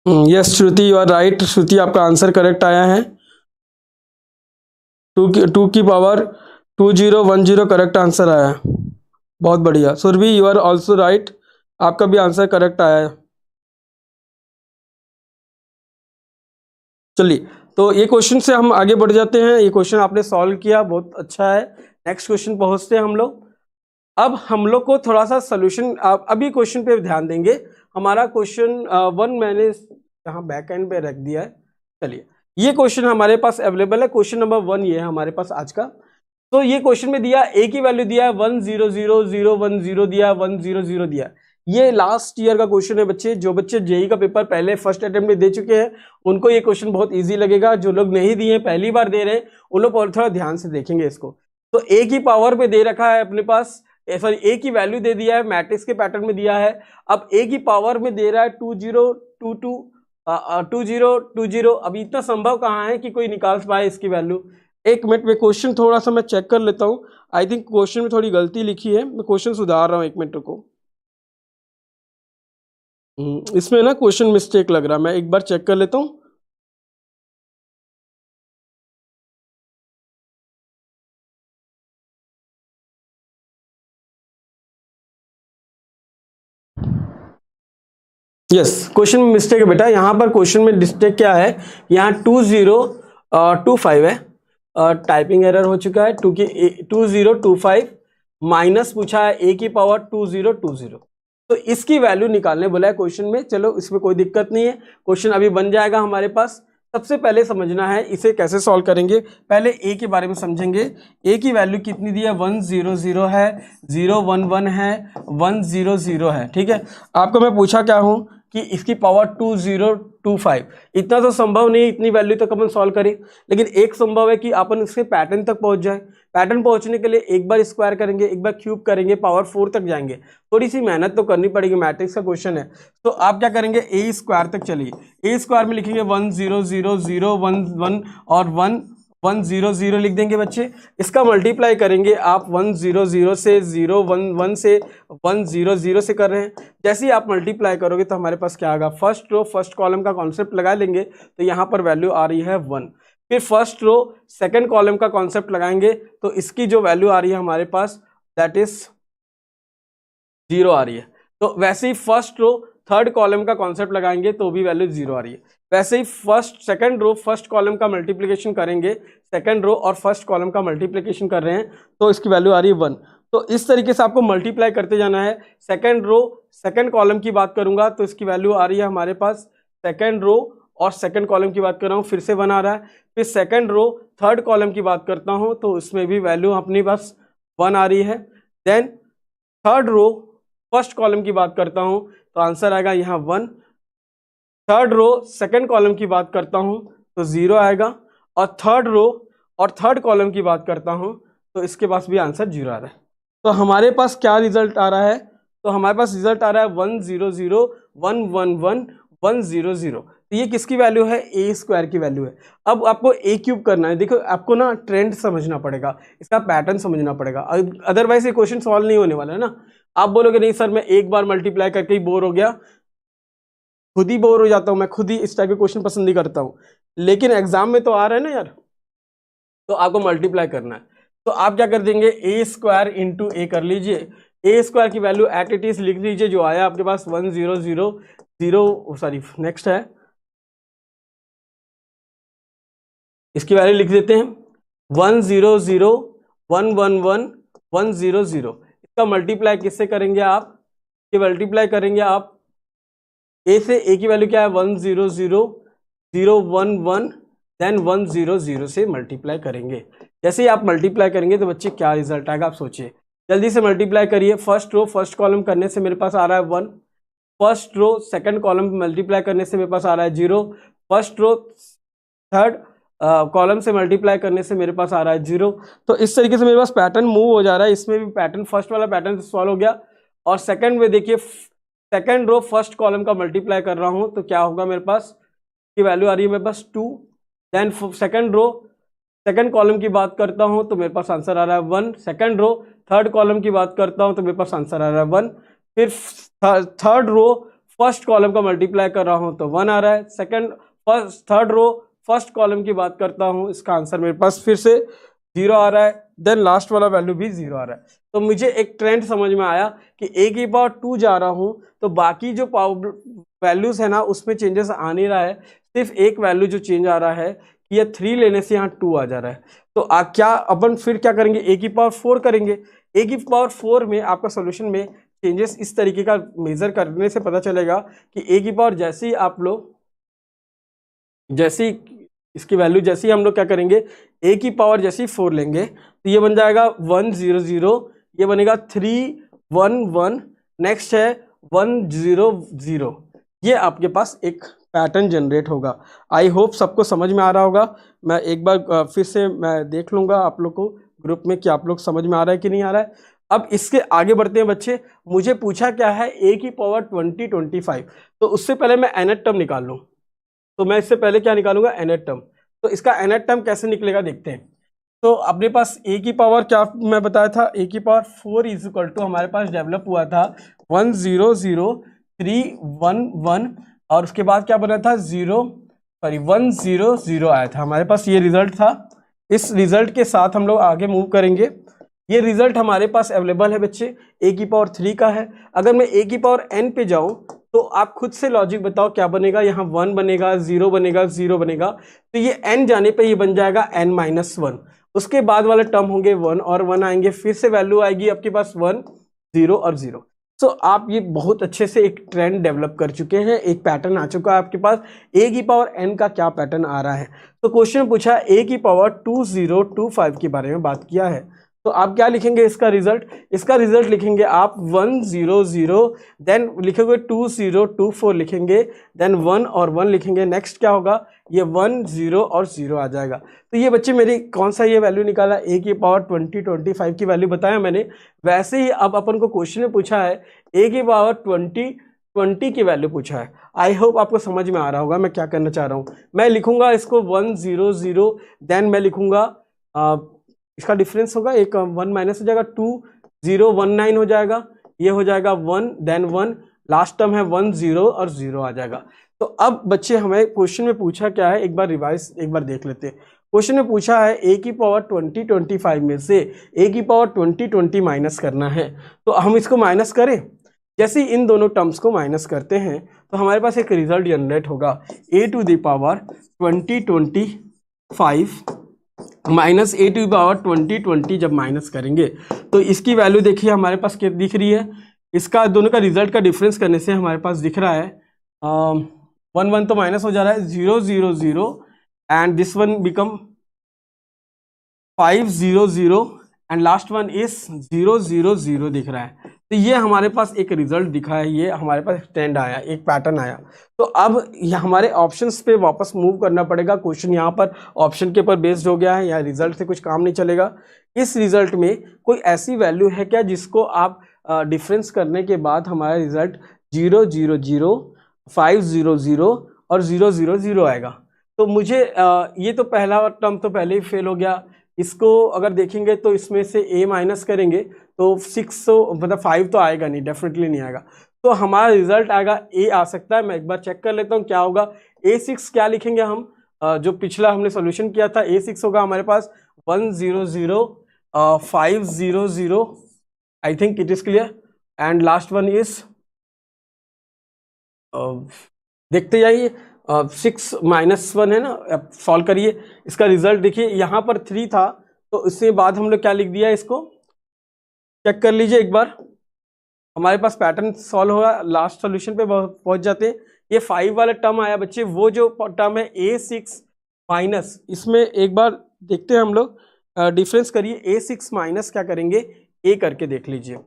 Yes Shruti, you are right. Shruti, आपका आंसर करेक्ट आया है। 2 की पावर 2010 करेक्ट आंसर आया है। बहुत बढ़िया। Surabhi, you are also right, आपका भी आंसर करेक्ट आया है। चलिए, तो ये क्वेश्चन से हम आगे बढ़ जाते हैं। ये क्वेश्चन आपने सॉल्व किया, बहुत अच्छा है। नेक्स्ट क्वेश्चन पहुंचते हैं हम लोग। अब हम लोग को थोड़ा सा सोल्यूशन, अभी क्वेश्चन पे ध्यान देंगे। हमारा क्वेश्चन 1 मैंने यहाँ बैक एंड पे रख दिया है। चलिए, ये क्वेश्चन हमारे पास अवेलेबल है। क्वेश्चन नंबर 1 ये है हमारे पास आज का। तो ये क्वेश्चन में दिया ए की वैल्यू दिया है 100,010 दिया, 100 दिया। ये लास्ट ईयर का क्वेश्चन है बच्चे। जो बच्चे जेई का पेपर पहले फर्स्ट अटेम्प्ट में दे चुके हैं उनको ये क्वेश्चन बहुत इजी लगेगा। जो लोग नहीं दिए, पहली बार दे रहे हैं, उन लोग थोड़ा ध्यान से देखेंगे इसको। तो ए की पावर पे दे रखा है अपने पास, सॉरी ए की वैल्यू दे दिया है, मैट्रिक्स के पैटर्न में दिया है। अब ए की पावर में दे रहा है 2020। अब इतना संभव कहाँ है कि कोई निकाल पाए इसकी वैल्यू। एक मिनट में क्वेश्चन थोड़ा सा मैं चेक कर लेता हूँ। आई थिंक क्वेश्चन में थोड़ी गलती लिखी है, मैं क्वेश्चन सुधार रहा हूँ। एक मिनट रुको। इसमें ना क्वेश्चन मिस्टेक लग रहा है, मैं एक बार चेक कर लेता हूँ। यस, क्वेश्चन में मिस्टेक है बेटा। यहाँ पर क्वेश्चन में मिस्टेक क्या है, यहाँ 2025 है, टाइपिंग एरर हो चुका है। 2025 माइनस पूछा है ए की पावर 2020। तो इसकी वैल्यू निकालने बोला है क्वेश्चन में। चलो, इसमें कोई दिक्कत नहीं है, क्वेश्चन अभी बन जाएगा हमारे पास। सबसे पहले समझना है इसे कैसे सॉल्व करेंगे। पहले ए के बारे में समझेंगे। ए की वैल्यू कितनी दी है, 100 है, 011 है, 100 है। ठीक है, आपको मैं पूछा क्या हूं कि इसकी पावर 2025। इतना तो संभव नहीं है, इतनी वैल्यू तक अपन सॉल्व करें, लेकिन एक संभव है कि अपन इसके पैटर्न तक पहुंच जाए। पैटर्न पहुंचने के लिए एक बार स्क्वायर करेंगे, एक बार क्यूब करेंगे, पावर 4 तक जाएंगे। थोड़ी सी मेहनत तो करनी पड़ेगी, मैट्रिक्स का क्वेश्चन है। तो आप क्या करेंगे, ए स्क्वायर तक चलिए। ए स्क्वायर में लिखेंगे 100,011 और 100 लिख देंगे बच्चे। इसका मल्टीप्लाई करेंगे आप 100 से, 011 से, 100 से कर रहे हैं। जैसे ही आप मल्टीप्लाई करोगे तो हमारे पास क्या आएगा, फर्स्ट रो फर्स्ट कॉलम का कॉन्सेप्ट लगा लेंगे तो यहाँ पर वैल्यू आ रही है 1। फिर फर्स्ट रो सेकंड कॉलम का कॉन्सेप्ट लगाएंगे तो इसकी जो वैल्यू आ रही है हमारे पास, दैट इज 0 आ रही है। तो वैसे ही फर्स्ट रो थर्ड कॉलम का कॉन्सेप्ट लगाएंगे तो भी वैल्यू 0 आ रही है। वैसे ही सेकंड रो फर्स्ट कॉलम का मल्टीप्लिकेशन करेंगे, सेकंड रो और फर्स्ट कॉलम का मल्टीप्लिकेशन कर रहे हैं तो इसकी वैल्यू आ रही है 1। तो इस तरीके से आपको मल्टीप्लाई करते जाना है। सेकंड रो सेकंड कॉलम की बात करूंगा तो इसकी वैल्यू आ रही है हमारे पास, सेकंड रो और सेकंड कॉलम की बात कर रहा हूँ, फिर से 1 आ रहा है। फिर सेकंड रो थर्ड कॉलम की बात करता हूँ तो उसमें भी वैल्यू अपने पास 1 आ रही है। Then third row first column की बात करता हूँ तो आंसर आएगा यहाँ 1। थर्ड रो सेकंड कॉलम की बात करता हूँ तो 0 आएगा। और थर्ड रो और थर्ड कॉलम की बात करता हूँ तो इसके पास भी आंसर 0 आ रहा है। तो हमारे पास क्या रिजल्ट आ रहा है, तो हमारे पास रिजल्ट आ रहा है 100,111,100। तो ये किसकी वैल्यू है, ए स्क्वायर की वैल्यू है। अब आपको ए क्यूब करना है। देखो, आपको ना ट्रेंड समझना पड़ेगा, इसका पैटर्न समझना पड़ेगा, अदरवाइज ये क्वेश्चन सॉल्व नहीं होने वाला है ना। आप बोलोगे नहीं सर मैं एक बार मल्टीप्लाई करके ही बोर हो गया, खुद ही बोर हो जाता हूं, मैं खुद ही इस टाइप के क्वेश्चन पसंद नहीं करता हूं, लेकिन एग्जाम में तो आ रहा है ना यार, तो आपको मल्टीप्लाई करना है। तो आप क्या कर देंगे, ए स्क्वायर इंटू ए कर लीजिए। ए स्क्वायर की वैल्यू एट इट इज लिख लीजिए, जो आया आपके पास 100,0, सॉरी नेक्स्ट है, इसकी वैल्यू लिख देते हैं 100,111,100। इसका मल्टीप्लाई किससे करेंगे आप, ये मल्टीप्लाई करेंगे आप ए से। ए की वैल्यू क्या है 100,011 देन 100 से मल्टीप्लाई करेंगे। जैसे ही आप मल्टीप्लाई करेंगे तो बच्चे क्या रिजल्ट आएगा आप सोचिए, जल्दी से मल्टीप्लाई करिए। फर्स्ट रो फर्स्ट कॉलम करने से मेरे पास आ रहा है 1, first row second column multiply करने से मेरे पास आ रहा है 0, फर्स्ट रो थर्ड कॉलम से मल्टीप्लाई करने से मेरे पास आ रहा है 0। तो इस तरीके से मेरे पास पैटर्न मूव हो जा रहा है। इसमें भी पैटर्न फर्स्ट वाला पैटर्न सॉल्व हो गया। और सेकंड में देखिए, सेकंड रो फर्स्ट कॉलम का मल्टीप्लाई कर रहा हूं तो क्या होगा, मेरे पास की वैल्यू आ रही है मेरे पास 2। Then second row second column की बात करता हूं तो मेरे पास आंसर आ रहा है 1। सेकंड रो थर्ड कॉलम की बात करता हूं तो मेरे पास आंसर आ रहा है 1। फिर थर्ड रो फर्स्ट कॉलम का मल्टीप्लाई कर रहा हूं तो 1 आ रहा है। Second first third row first column की बात करता हूं, इसका आंसर मेरे पास फिर से 0 आ रहा है। देन लास्ट वाला वैल्यू भी 0 आ रहा है। तो मुझे एक ट्रेंड समझ में आया कि a की पावर 2 जा रहा हूं तो बाकी जो पावर वैल्यूज है ना उसमें चेंजेस आ नहीं रहा है, सिर्फ एक वैल्यू जो चेंज आ रहा है कि ये 3 लेने से यहाँ 2 आ जा रहा है। तो क्या अपन फिर क्या करेंगे, a की पावर 4 करेंगे। a की पावर 4 में आपका सोल्यूशन में चेंजेस इस तरीके का मेजर करने से पता चलेगा कि a की पावर जैसे ही आप लोग इसकी वैल्यू जैसे ही हम लोग क्या करेंगे, a की पावर जैसे ही 4 लेंगे तो ये बन जाएगा 1 0 0, ये बनेगा 3 1 1, नेक्स्ट है 1 0 0। ये आपके पास एक पैटर्न जनरेट होगा। आई होप सबको समझ में आ रहा होगा। मैं एक बार फिर से मैं देख लूँगा आप लोग को ग्रुप में कि आप लोग समझ में आ रहा है कि नहीं आ रहा है। अब इसके आगे बढ़ते हैं बच्चे। मुझे पूछा क्या है, a की पावर 20 25, तो उससे पहले मैं nth टर्म निकाल लूँ। तो मैं इससे पहले क्या निकालूंगा, nth टर्म। तो इसका nth टर्म कैसे निकलेगा देखते हैं। तो अपने पास a की पावर क्या मैं बताया था, a की पावर 4 इज इक्वल टू हमारे पास डेवलप हुआ था 1 0 0 3 1 1, और उसके बाद क्या बना था 1 0 0 आया था। हमारे पास ये रिजल्ट था। इस रिजल्ट के साथ हम लोग आगे मूव करेंगे। ये रिजल्ट हमारे पास अवेलेबल है बच्चे, a की पावर 3 का है। अगर मैं a की पावर n पे जाऊं तो आप खुद से लॉजिक बताओ क्या बनेगा, यहाँ 1 बनेगा, 0 बनेगा, 0 बनेगा। तो ये n जाने पे ये बन जाएगा n-1। उसके बाद वाले टर्म होंगे 1 और 1 आएंगे, फिर से वैल्यू आएगी आपके पास 1 0 और 0। सो आप ये बहुत अच्छे से एक ट्रेंड डेवलप कर चुके हैं, एक पैटर्न आ चुका है आपके पास। a की पावर n का क्या पैटर्न आ रहा है। तो क्वेश्चन पूछा a की पावर 2025 के बारे में बात किया है। तो आप क्या लिखेंगे इसका रिजल्ट लिखेंगे आप 1 0 0, देन लिखोगे 2 0 2 4 लिखेंगे, देन 1 और 1 लिखेंगे। नेक्स्ट क्या होगा, ये 1 0 और 0 आ जाएगा। तो ये बच्चे मेरी कौन सा ये वैल्यू निकाला, a की पावर 20 25 की वैल्यू बताया मैंने। वैसे ही अब अपन को क्वेश्चन में पूछा है a की पावर 20 की वैल्यू पूछा है। आई होप आपको समझ में आ रहा होगा मैं क्या करना चाह रहा हूँ। मैं लिखूंगा इसको 1 0 0, देन मैं लिखूंगा इसका डिफरेंस होगा, एक 1 माइनस हो जाएगा, 2 0 1 9 हो जाएगा, ये हो जाएगा 1 देन 1, लास्ट टर्म है 1 0 और 0 आ जाएगा। तो अब बच्चे हमें क्वेश्चन में पूछा क्या है, एक बार रिवाइज एक बार देख लेते हैं। क्वेश्चन में पूछा है a की पावर 20 25 में से a की पावर 20 20 माइनस करना है। तो हम इसको माइनस करें, जैसे इन दोनों टर्म्स को माइनस करते हैं तो हमारे पास एक रिजल्ट जनरेट होगा a to the power 20 25 minus a to the power 20 20। जब माइनस करेंगे तो इसकी वैल्यू देखिए हमारे पास क्या दिख रही है, इसका दोनों का रिजल्ट का डिफरेंस करने से हमारे पास दिख रहा है 1 1 तो माइनस हो जा रहा है, 0 0 0 and this one become 5 0 0 and last one is 0 0 0 दिख रहा है। तो ये हमारे पास एक रिजल्ट दिखा है, ये हमारे पास ट्रेंड आया, एक पैटर्न आया। तो अब हमारे ऑप्शंस पे वापस मूव करना पड़ेगा। क्वेश्चन यहाँ पर ऑप्शन के ऊपर बेस्ड हो गया है, या रिजल्ट से कुछ काम नहीं चलेगा। इस रिजल्ट में कोई ऐसी वैल्यू है क्या जिसको आप डिफरेंस करने के बाद हमारा रिजल्ट 0 0 0 5 0 0 और 0 0 0 आएगा। तो मुझे ये तो पहला टर्म तो पहले ही फेल हो गया। इसको अगर देखेंगे तो इसमें से a माइनस करेंगे तो 6 मतलब 5 तो आएगा नहीं, डेफिनेटली नहीं आएगा। तो हमारा रिजल्ट आएगा a आ सकता है। मैं एक बार चेक कर लेता हूँ क्या होगा। a6 क्या लिखेंगे हम, जो पिछला हमने सॉल्यूशन किया था, a6 होगा हमारे पास 1 0 0 5 0 0, I think it is clear, and last one is देखते जाइए 6 माइनस 1 है ना, अब सॉल्व करिए। इसका रिजल्ट देखिए यहाँ पर 3 था, तो इसके बाद हम लोग क्या लिख दिया, इसको चेक कर लीजिए एक बार। हमारे पास पैटर्न सॉल्व होगा, लास्ट सॉल्यूशन पे पहुंच जाते हैं। ये 5 वाला टर्म आया बच्चे, वो जो टर्म है a6 माइनस, इसमें एक बार देखते हैं हम लोग, डिफरेंस करिए। a6 माइनस क्या करेंगे, a करके देख लीजिए।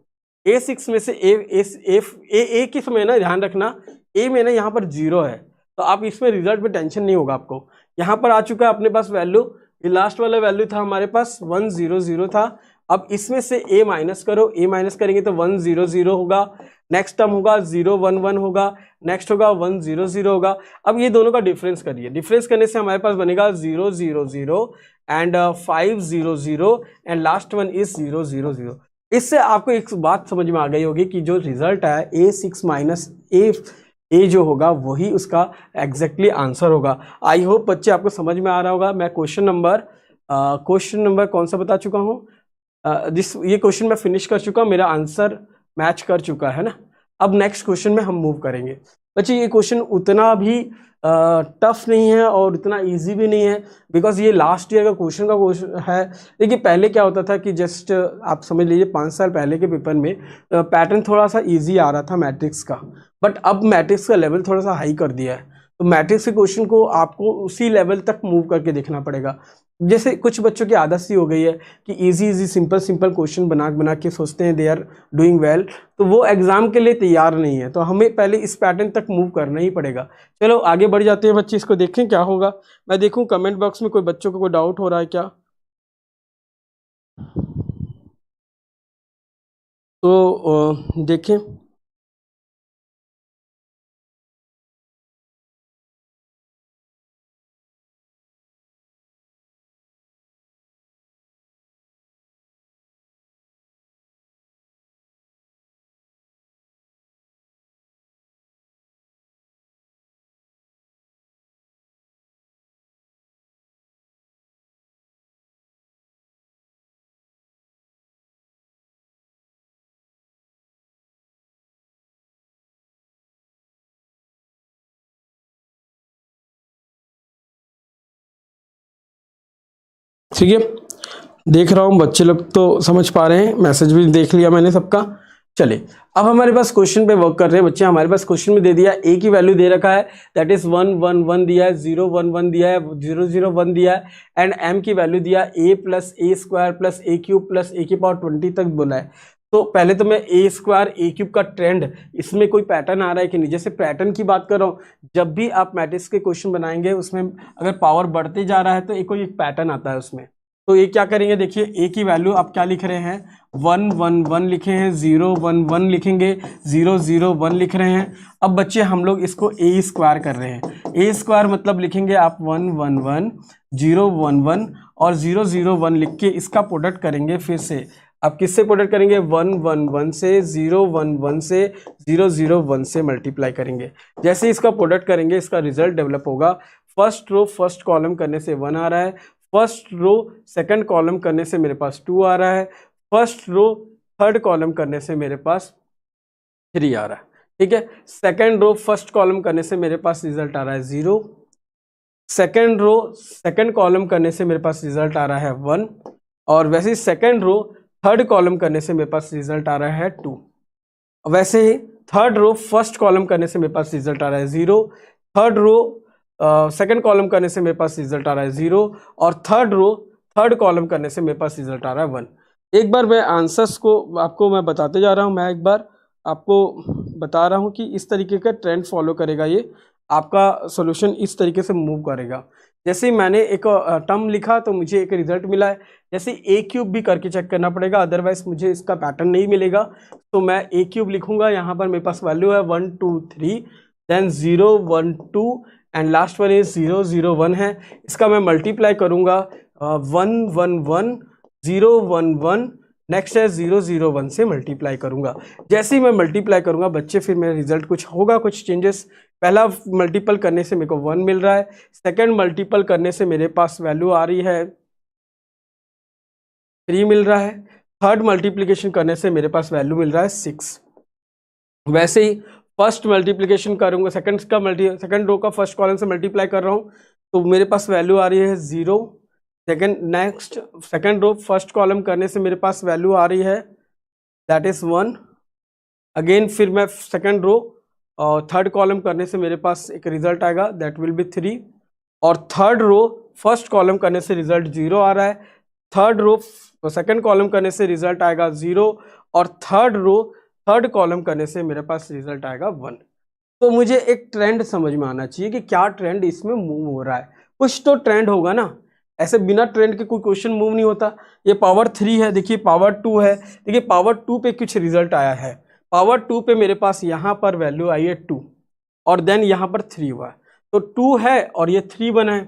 a6 में से a किस में ना, ध्यान रखना a में ना यहाँ पर 0 है, तो आप इसमें रिजल्ट में टेंशन नहीं होगा आपको। यहाँ पर आ चुका है अपने पास वैल्यू, ये लास्ट वाला वैल्यू था हमारे पास 1 0 0 था। अब इसमें से a माइनस करो, a माइनस करेंगे तो 1 0 0 होगा, नेक्स्ट टर्म होगा 0 1 1 होगा, नेक्स्ट होगा 1 0 0 होगा। अब ये दोनों का डिफरेंस करिए, डिफरेंस करने से हमारे पास बनेगा 0 0 0 and 5 0 0 and last one is 0 0 0। इससे आपको एक बात समझ में आ गई होगी कि जो रिजल्ट है a6 माइनस ए जो होगा वही उसका एग्जैक्टली आंसर होगा। आई होप बच्चे आपको समझ में आ रहा होगा। मैं क्वेश्चन नंबर कौन सा बता चुका हूँ, ये क्वेश्चन मैं फिनिश कर चुका हूँ, मेरा आंसर मैच कर चुका है ना। अब नेक्स्ट क्वेश्चन में हम मूव करेंगे। बच्चे ये क्वेश्चन उतना भी टफ नहीं है और इतना इजी भी नहीं है, बिकॉज ये लास्ट ईयर का क्वेश्चन है। देखिए पहले क्या होता था कि जस्ट आप समझ लीजिए 5 साल पहले के पेपर में पैटर्न थोड़ा सा इजी आ रहा था मैट्रिक्स का, बट अब मैट्रिक्स का लेवल थोड़ा सा हाई कर दिया है, तो मैट्रिक्स के क्वेश्चन को आपको उसी लेवल तक मूव करके देखना पड़ेगा। जैसे कुछ बच्चों की आदत सी हो गई है कि इजी सिंपल क्वेश्चन बना के सोचते हैं दे आर डूइंग वेल, तो वो एग्जाम के लिए तैयार नहीं है, तो हमें पहले इस पैटर्न तक मूव करना ही पड़ेगा। चलो आगे बढ़ जाते हैं बच्चे, इसको देखें क्या होगा। मैं देखूं कमेंट बॉक्स में कोई बच्चों को कोई डाउट हो रहा है क्या। तो देखें, ठीक है, देख रहा हूँ बच्चे लोग तो समझ पा रहे हैं, मैसेज भी देख लिया मैंने सबका। चलिए अब हमारे पास क्वेश्चन पे वर्क कर रहे हैं बच्चे। हमारे पास क्वेश्चन में दे दिया ए की वैल्यू दे रखा है, दैट इज 1 1 1 दिया है, 0 1 1 दिया है, 0 0 1 दिया है, एंड एम की वैल्यू दिया ए प्लस ए स्क्वायर प्लस ए क्यूब प्लस ए की पावर 20 तक बोला है। तो पहले तो मैं ए स्क्वायर ए क्यूब का ट्रेंड, इसमें कोई पैटर्न आ रहा है कि नहीं। जैसे पैटर्न की बात कर रहा हूँ, जब भी आप मैट्रिक्स के क्वेश्चन बनाएंगे उसमें अगर पावर बढ़ते जा रहा है तो कोई एक पैटर्न आता है उसमें। तो ये क्या करेंगे, देखिए ए की वैल्यू आप क्या लिख रहे हैं, 1 1 1 लिखे हैं, 0 1 1 लिखेंगे, 0 0 1 लिख रहे हैं। अब बच्चे हम लोग इसको ए स्क्वायर कर रहे हैं। ए स्क्वायर मतलब लिखेंगे आप 1 1 1 0 1 1 और 0 0 1 लिख के इसका प्रोडक्ट करेंगे। फिर से आप किससे प्रोडक्ट करेंगे, 1 1 1 से, 0 1 1 से, 0 0 1 से मल्टीप्लाई करेंगे। जैसे इसका प्रोडक्ट करेंगे इसका रिजल्ट डेवलप होगा। फर्स्ट रो फर्स्ट कॉलम करने से 1 आ रहा है, फर्स्ट रो सेकंड कॉलम करने से मेरे पास 2 आ रहा है, फर्स्ट रो थर्ड कॉलम करने से मेरे पास 3 आ रहा है। ठीक है, सेकंड रो फर्स्ट कॉलम करने से मेरे पास रिजल्ट आ रहा है 0, सेकंड रो सेकंड कॉलम करने से मेरे पास रिजल्ट आ रहा है 1, और वैसे ही सेकंड रो थर्ड कॉलम करने से मेरे पास रिजल्ट आ रहा है 2। वैसे ही थर्ड रो फर्स्ट कॉलम करने से मेरे पास रिजल्ट आ रहा है 0, थर्ड रो सेकंड कॉलम करने से मेरे पास रिजल्ट आ रहा है 0, और थर्ड रो थर्ड कॉलम करने से मेरे पास रिजल्ट आ रहा है 1। एक बार मैं आंसर्स को आपको मैं बताते जा रहा हूँ, मैं एक बार आपको बता रहा हूँ कि इस तरीके का ट्रेंड फॉलो करेगा, ये आपका सॉल्यूशन इस तरीके से मूव करेगा। जैसे ही मैंने एक टर्म लिखा तो मुझे एक रिजल्ट मिला है, जैसे ए क्यूब भी करके चेक करना पड़ेगा, अदरवाइज मुझे इसका पैटर्न नहीं मिलेगा। तो मैं ए क्यूब लिखूंगा, यहाँ पर मेरे पास वैल्यू है 1 2 3, then 0 1 2 and last one is 0 0 1 है। इसका मैं मल्टीप्लाई करूंगा 1 1 1 0 1 1, नेक्स्ट है 0 0 1 से मल्टीप्लाई करूंगा। जैसे ही मैं मल्टीप्लाई करूंगा बच्चे फिर मेरा रिजल्ट कुछ होगा, कुछ चेंजेस। पहला मल्टीपल करने से मेरे को 1 मिल रहा है, सेकंड मल्टीपल करने से मेरे पास वैल्यू आ रही है 3 मिल रहा है, थर्ड मल्टीप्लिकेशन करने से मेरे पास वैल्यू मिल रहा है 6। वैसे ही फर्स्ट मल्टीप्लिकेशन करूंगा, सेकंड रो का फर्स्ट कॉलम से मल्टीप्लाई कर रहा हूँ तो मेरे पास वैल्यू आ रही है 0। सेकंड रो फर्स्ट कॉलम करने से मेरे पास वैल्यू आ रही है दैट इज 1। अगेन फिर मैं सेकंड रो और थर्ड कॉलम करने से मेरे पास एक रिजल्ट आएगा दैट विल बी 3, और थर्ड रो फर्स्ट कॉलम करने से रिजल्ट 0 आ रहा है, थर्ड रो सेकंड कॉलम करने से रिजल्ट आएगा 0, और थर्ड रो थर्ड कॉलम करने से मेरे पास रिजल्ट आएगा 1। तो मुझे एक ट्रेंड समझ में आना चाहिए कि क्या ट्रेंड इसमें मूव हो रहा है, कुछ तो ट्रेंड होगा ना, ऐसे बिना ट्रेंड के कोई क्वेश्चन मूव नहीं होता। ये पावर 3 है, देखिए पावर 2 है, देखिए पावर 2 पे कुछ रिजल्ट आया है, पावर 2 पे मेरे पास यहाँ पर वैल्यू आई है 2 और देन यहाँ पर 3 हुआ है, तो 2 है और ये 3 बना है।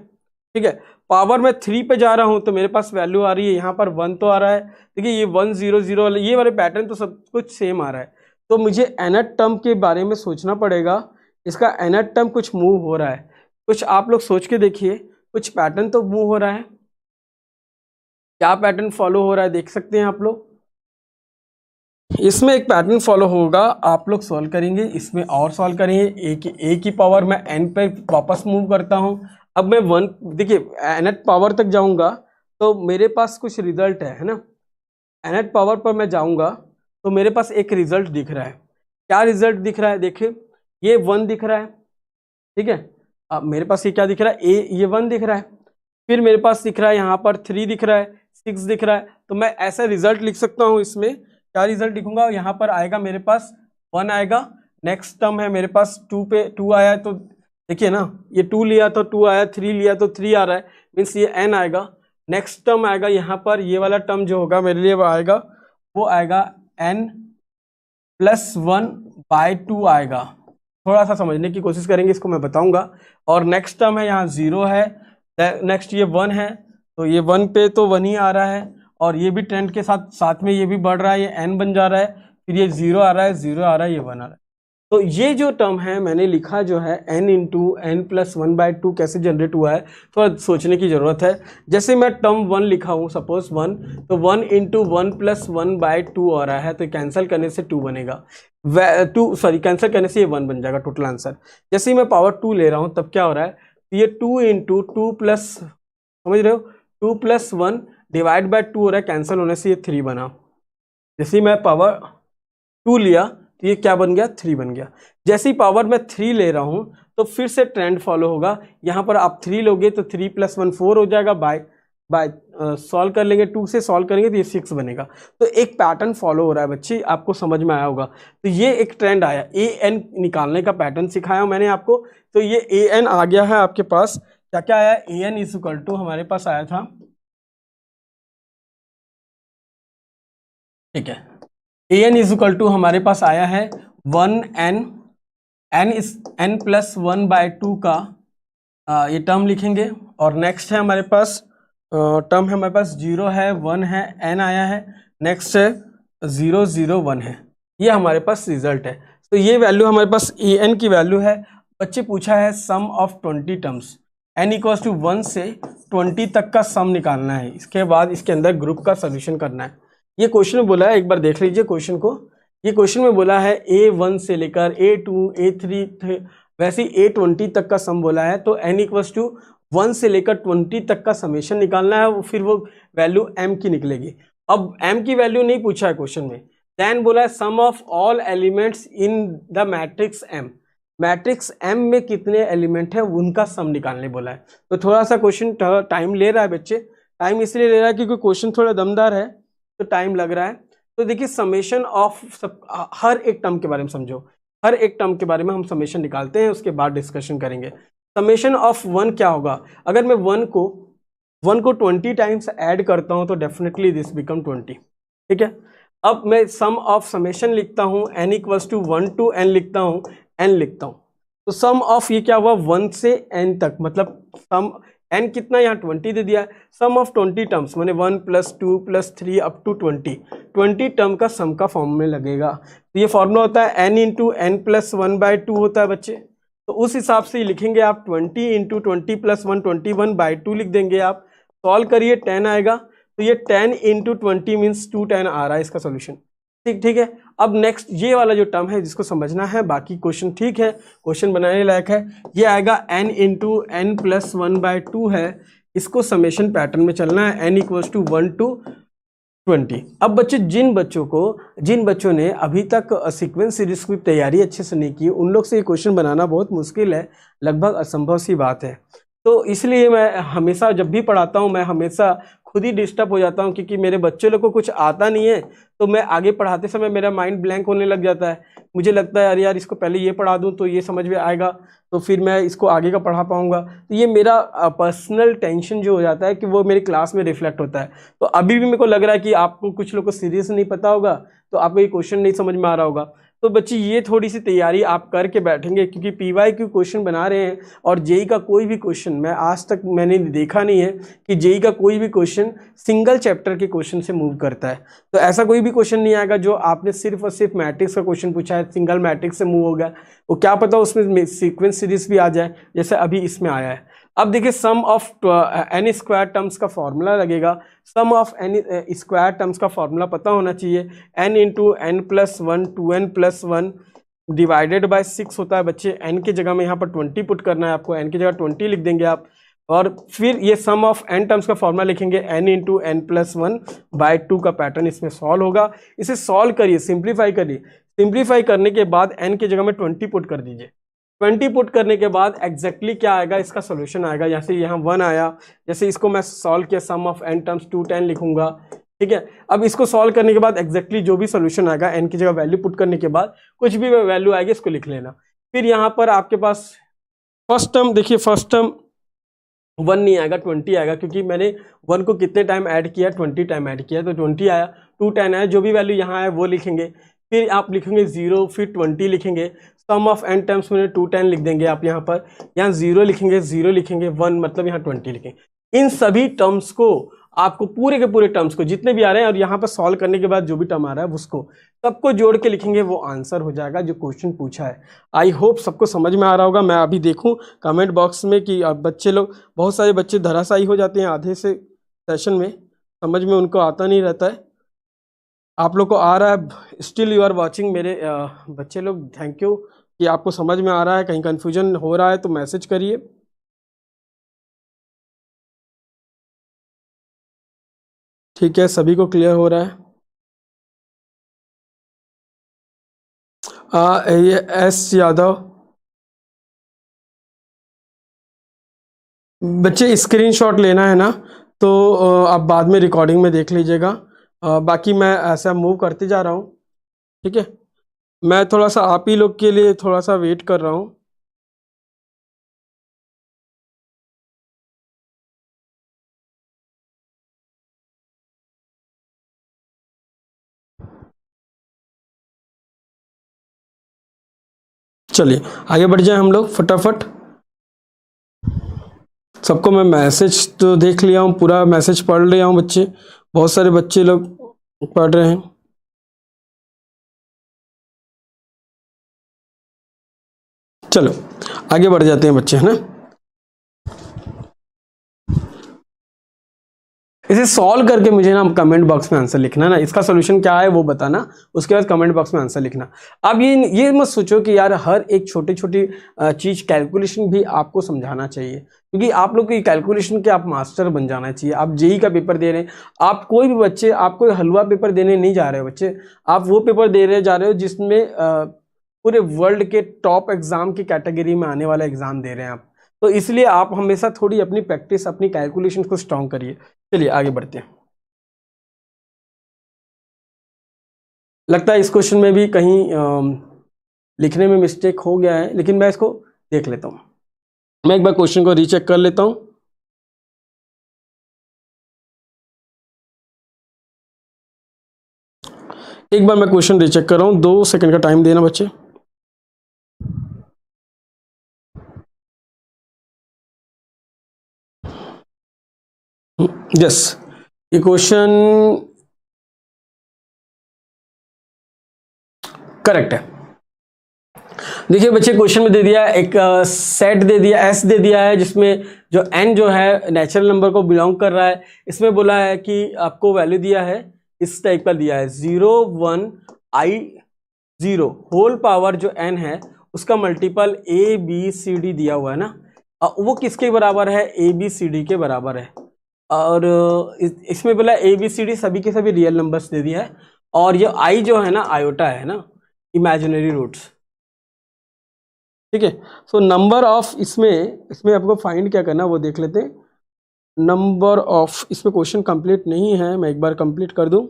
ठीक है, पावर में 3 पे जा रहा हूँ तो मेरे पास वैल्यू आ रही है यहाँ पर 1 तो आ रहा है, देखिए ये 1 0 0 ये वाले पैटर्न तो सब कुछ सेम आ रहा है। तो मुझे nth टर्म के बारे में सोचना पड़ेगा इसका nth टर्म कुछ मूव हो रहा है, कुछ आप लोग सोच के देखिए, कुछ पैटर्न तो मूव हो रहा है। क्या पैटर्न फॉलो हो रहा है देख सकते हैं आप लोग। इसमें एक पैटर्न फॉलो होगा, आप लोग सॉल्व करेंगे, इसमें और सॉल्व करेंगे। ए की पावर मैं n पे वापस मूव करता हूँ। अब मैं वन, देखिए nth पावर तक जाऊंगा तो मेरे पास कुछ रिजल्ट है ना। nth पावर पर मैं जाऊंगा तो मेरे पास एक रिजल्ट दिख रहा है। क्या रिजल्ट दिख रहा है, देखिए ये 1 दिख रहा है, ठीक है। अब मेरे पास ये क्या दिख रहा है, ये 1 दिख रहा है, फिर मेरे पास दिख रहा है यहाँ पर 3 दिख रहा है, 6 दिख रहा है। तो मैं ऐसा रिजल्ट लिख सकता हूँ। इसमें क्या रिजल्ट लिखूंगा, यहाँ पर आएगा मेरे पास 1 आएगा। नेक्स्ट टर्म है मेरे पास 2 पे 2 आया, तो देखिए ना, ये 2 लिया तो 2 आया, 3 लिया तो 3 आ रहा है, मीन्स ये n आएगा। नेक्स्ट टर्म आएगा यहाँ पर, ये वाला टर्म जो होगा मेरे लिए वो आएगा n+1/2 आएगा। थोड़ा सा समझने की कोशिश करेंगे, इसको मैं बताऊंगा। और नेक्स्ट टर्म है यहाँ 0 है, नेक्स्ट ये 1 है, तो ये 1 पे तो 1 ही आ रहा है, और ये भी ट्रेंड के साथ में ये भी बढ़ रहा है, ये n बन जा रहा है, फिर ये 0 आ रहा है, 0 आ रहा है, ये 1 आ रहा है। तो ये जो टर्म है मैंने लिखा जो है n+n+1/2 कैसे जनरेट हुआ है, थोड़ा सोचने की जरूरत है। जैसे मैं टर्म 1 लिखा हूँ, सपोज 1, तो 1 × 1+1/2 आ रहा है, तो कैंसिल करने से 2 बनेगा, कैंसिल करने से ये 1 बन जाएगा टोटल आंसर। जैसे ही मैं पावर 2 ले रहा हूँ तब क्या हो रहा है, ये 2 × 2+, समझ रहे हो, 2+1 डिवाइड बाय 2 हो रहा है, कैंसिल होने से ये 3 बना। जैसे ही मैं पावर 2 लिया तो ये क्या बन गया, 3 बन गया। जैसे ही पावर मैं 3 ले रहा हूं तो फिर से ट्रेंड फॉलो होगा। यहां पर आप 3 लोगे तो 3+1 4 हो जाएगा, बाय सॉल्व कर लेंगे, 2 से सॉल्व करेंगे तो ये 6 बनेगा। तो एक पैटर्न फॉलो हो रहा है बच्चे, आपको समझ में आया होगा। तो ये एक ट्रेंड आया, an निकालने का पैटर्न सिखाया मैंने आपको। तो ये an आ गया है आपके पास। क्या क्या आया, an = हमारे पास आया था, ठीक है, an = हमारे पास आया है 1n+1/2 का ये टर्म लिखेंगे। और नेक्स्ट है हमारे पास टर्म है, हमारे पास 0 है, 1 है, n आया है, नेक्स्ट है 0 0 1 है, ये हमारे पास रिजल्ट है। तो ये वैल्यू हमारे पास an की वैल्यू है। बच्चे पूछा है सम ऑफ 20 टर्म्स, n = 1 से 20 तक का सम निकालना है, इसके बाद इसके अंदर ग्रुप का सोल्यूशन करना है। ये क्वेश्चन में बोला है, एक बार देख लीजिए क्वेश्चन को। ये क्वेश्चन में बोला है A1 से लेकर A2 A3 वैसे A20 तक का सम बोला है। तो n = 1 से लेकर 20 तक का समेशन निकालना है, फिर वो वैल्यू m की निकलेगी। अब m की वैल्यू नहीं पूछा है क्वेश्चन में, देन बोला है sum of all elements in the matrix m। Matrix m में कितने एलिमेंट है उनका सम निकालने बोला है। तो थोड़ा सा क्वेश्चन टाइम ले रहा है बच्चे, टाइम इसलिए ले रहा है क्योंकि क्वेश्चन थोड़ा दमदार है, तो टाइम लग रहा है। तो देखिए समेशन ऑफ हर एक टर्म के बारे में समझो, हर एक टर्म के बारे में हम समेशन निकालते हैं, उसके बाद डिस्कशन करेंगे। समेशन ऑफ 1 क्या होगा, अगर मैं 1 को 20 टाइम्स ऐड करता हूं तो डेफिनेटली दिस बिकम 20, ठीक है। अब मैं सम ऑफ समेशन लिखता हूं, n = 1 to n लिखता हूं, n लिखता हूं। तो सम ऑफ ये क्या हुआ, 1 से n तक, मतलब सम n कितना, यहाँ 20 दे दिया। सम ऑफ 20 टर्म्स मैंने 1 + 2 + 3 अप टू 20 टर्म का सम का फॉर्म में लगेगा। तो ये फॉर्मूला होता है n × n+1/2 होता है बच्चे। तो उस हिसाब से लिखेंगे आप 20 × 20 + 1 21/2 लिख देंगे आप। सॉल्व करिए 10 आएगा, तो ये 10 × 20 मीन्स 210 आ रहा है इसका सोल्यूशन, ठीक है। अब नेक्स्ट ये वाला जो टर्म है जिसको समझना है, बाकी क्वेश्चन ठीक है, क्वेश्चन बनाने लायक है। ये आएगा n × n+1/2 है, इसको समेशन पैटर्न में चलना है, n = 1 to 20। अब बच्चे जिन बच्चों ने अभी तक सीक्वेंस सीरीज की तैयारी अच्छे से नहीं की, उन लोग से ये क्वेश्चन बनाना बहुत मुश्किल है, लगभग असंभव सी बात है। तो इसलिए मैं हमेशा जब भी पढ़ाता हूँ मैं हमेशा खुद ही डिस्टर्ब हो जाता हूँ, क्योंकि मेरे बच्चे लोग को कुछ आता नहीं है, तो मैं आगे पढ़ाते समय मेरा माइंड ब्लैंक होने लग जाता है। मुझे लगता है अरे यार इसको पहले ये पढ़ा दूँ तो ये समझ में आएगा, तो फिर मैं इसको आगे का पढ़ा पाऊंगा। तो ये मेरा पर्सनल टेंशन जो हो जाता है कि वो मेरी क्लास में रिफ्लेक्ट होता है। तो अभी भी मेरे को लग रहा है कि आपको कुछ लोग को सीरियस नहीं पता होगा, तो आपको ये क्वेश्चन नहीं समझ में आ रहा होगा। तो बच्चे ये थोड़ी सी तैयारी आप करके बैठेंगे, क्योंकि PYQ क्वेश्चन बना रहे हैं और जेई का कोई भी क्वेश्चन आज तक मैंने देखा नहीं है कि जेई का कोई भी क्वेश्चन सिंगल चैप्टर के क्वेश्चन से मूव करता है। तो ऐसा कोई भी क्वेश्चन नहीं आएगा जो आपने सिर्फ और सिर्फ मैट्रिक्स का क्वेश्चन पूछा है सिंगल मैट्रिक्स से मूव होगा। वो क्या पता उसमें सीक्वेंस सीरीज भी आ जाए, जैसे अभी इसमें आया है। अब देखिए sum of N square terms का फॉर्मूला लगेगा। Sum of N square terms का फॉर्मूला पता होना चाहिए। n into N plus one 2n plus one divided by 6 होता है बच्चे। n की जगह में यहाँ पर 20 पुट करना है आपको, n की जगह 20 लिख देंगे आप। और फिर ये सम ऑफ n टर्म्स का फॉर्मूला लिखेंगे n into N plus one by 2 का पैटर्न इसमें सॉल्व होगा। इसे सॉल्व करिए, सिंप्लीफाई करिए। सिंप्लीफाई करने के बाद n की जगह में 20 पुट कर दीजिए। 20 पुट करने के बाद एग्जैक्टली क्या आएगा, इसका सोल्यूशन आएगा। जैसे यहाँ 1 आया, जैसे इसको मैं सॉल्व किया सम ऑफ n टर्म्स 210 लिखूंगा, ठीक है। अब इसको सॉल्व करने के बाद एग्जैक्टली जो भी सोल्यूशन आएगा n की जगह वैल्यू पुट करने के बाद कुछ भी वैल्यू आएगी इसको लिख लेना। फिर यहाँ पर आपके पास फर्स्ट टर्म देखिए, फर्स्ट टर्म 1 नहीं आएगा 20 आएगा, क्योंकि मैंने 1 को कितने टाइम ऐड किया, 20 टाइम ऐड किया, तो 20 आया। 210 आया, जो भी वैल्यू यहाँ आया वो लिखेंगे। फिर आप लिखेंगे 0, फिर 20 लिखेंगे। सम ऑफ n टर्म्स में 210 लिख देंगे आप यहाँ पर। यहाँ 0 लिखेंगे, 0 लिखेंगे, 1 मतलब यहाँ 20 लिखेंगे। इन सभी टर्म्स को आपको पूरे के पूरे टर्म्स को जितने भी आ रहे हैं और यहाँ पर सॉल्व करने के बाद जो भी टर्म आ रहा है उसको सबको जोड़ के लिखेंगे, वो आंसर हो जाएगा जो क्वेश्चन पूछा है। आई होप सबको समझ में आ रहा होगा। मैं अभी देखूं कमेंट बॉक्स में कि अब बच्चे लोग, बहुत सारे बच्चे धराशायी हो जाते हैं आधे से सेशन में, समझ में उनको आता नहीं रहता है। आप लोग को आ रहा है, स्टिल यू आर वॉचिंग मेरे बच्चे लोग, थैंक यू कि आपको समझ में आ रहा है। कहीं कन्फ्यूजन हो रहा है तो मैसेज करिए। ठीक है, सभी को क्लियर हो रहा है। ये एस यादव, बच्चे स्क्रीनशॉट लेना है ना तो आप बाद में रिकॉर्डिंग में देख लीजिएगा। बाकी मैं ऐसा मूव करते जा रहा हूँ, ठीक है। मैं थोड़ा सा आप ही लोग के लिए थोड़ा सा वेट कर रहा हूँ। चलिए आगे बढ़ जाए हम लोग फटाफट। सबको मैं मैसेज तो देख लिया हूँ, पूरा मैसेज पढ़ लिया हूँ बच्चे, बहुत सारे बच्चे लोग पढ़ रहे हैं। चलो आगे बढ़ जाते हैं बच्चे, है ना। इसे सॉल्व करके मुझे ना कमेंट बॉक्स में आंसर लिखना ना, इसका सोल्यूशन क्या है वो बताना, उसके बाद कमेंट बॉक्स में आंसर लिखना। अब ये मत सोचो कि यार हर एक छोटी छोटी चीज कैलकुलेशन भी आपको समझाना चाहिए, क्योंकि आप लोग की कैलकुलेशन के आप मास्टर बन जाना चाहिए। आप जेई का पेपर दे रहे हैं, आप कोई भी बच्चे, आप कोई हलवा पेपर देने नहीं जा रहे हो बच्चे, आप वो पेपर दे रहे जा रहे हो जिसमें पूरे वर्ल्ड के टॉप एग्जाम की कैटेगरी में आने वाला एग्जाम दे रहे हैं आप। तो इसलिए आप हमेशा थोड़ी अपनी प्रैक्टिस, अपनी कैलकुलेशन को स्ट्रॉन्ग करिए। चलिए आगे बढ़ते हैं। लगता है इस क्वेश्चन में भी कहीं लिखने में मिस्टेक हो गया है, लेकिन मैं इसको देख लेता हूं। मैं एक बार क्वेश्चन को रीचेक कर लेता हूं। एक बार मैं क्वेश्चन रीचेक कर रहा हूं, 2 सेकंड का टाइम देना बच्चे। यस, ये क्वेश्चन करेक्ट है। देखिए बच्चे क्वेश्चन में दे दिया एक सेट दे दिया, एस दे दिया है, जिसमें जो एन जो है नेचुरल नंबर को बिलोंग कर रहा है। इसमें बोला है कि आपको वैल्यू दिया है, इस टाइप का दिया है 0 1 I 0 होल पावर जो एन है उसका multiple A B C D दिया हुआ है ना। वो किसके बराबर है, ए बी सी डी के बराबर है। और इसमें बोला ए बी सी डी सभी के सभी रियल नंबर्स दे दिया है, और ये आई जो है ना आयोटा है ना, इमेजिनरी रूट्स, ठीक है। सो नंबर ऑफ, इसमें आपको फाइंड क्या करना वो देख लेते हैं। नंबर ऑफ, इसमें क्वेश्चन कंप्लीट नहीं है, मैं एक बार कंप्लीट कर दूं।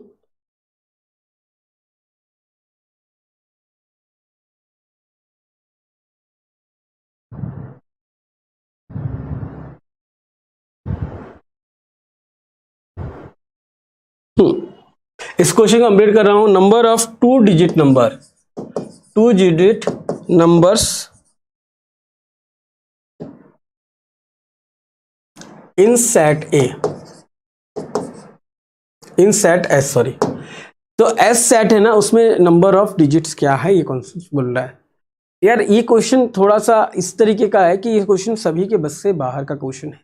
इस क्वेश्चन कंप्लीट कर रहा हूं। Number of 2 digit number, 2 digit numbers in set A, in set S, sorry, तो एस सेट है ना, उसमें नंबर ऑफ डिजिट्स क्या है, ये कौन सा बोल रहा है यार। ये क्वेश्चन थोड़ा सा इस तरीके का है कि ये क्वेश्चन सभी के बस से बाहर का क्वेश्चन है,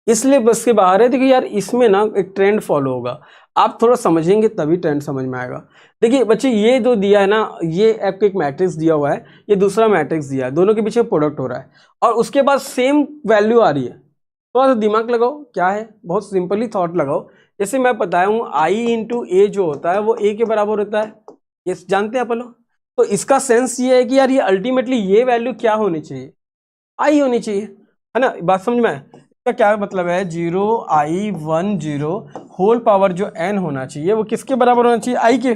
इसलिए बस के बाहर है। देखिए यार, इसमें ना एक ट्रेंड फॉलो होगा, आप थोड़ा समझेंगे तभी ट्रेंड समझ में आएगा। देखिए बच्चे, ये जो दिया है ना, ये आपको एक मैट्रिक्स दिया हुआ है, ये दूसरा मैट्रिक्स दिया है, दोनों के पीछे प्रोडक्ट हो रहा है और उसके बाद सेम वैल्यू आ रही है। थोड़ा सा दिमाग लगाओ, क्या है, बहुत सिंपली थॉट लगाओ। जैसे मैं बताया हूँ, आई इंटू ए जो होता है वो ए के बराबर होता है, ये जानते हैं अपन लोग। तो इसका सेंस ये है कि यार ये अल्टीमेटली ये वैल्यू क्या होनी चाहिए, आई होनी चाहिए, है ना। बात समझ में आए? इसका क्या मतलब है, 0i10 होल पावर जो n होना चाहिए वो किसके बराबर होना चाहिए, आई के।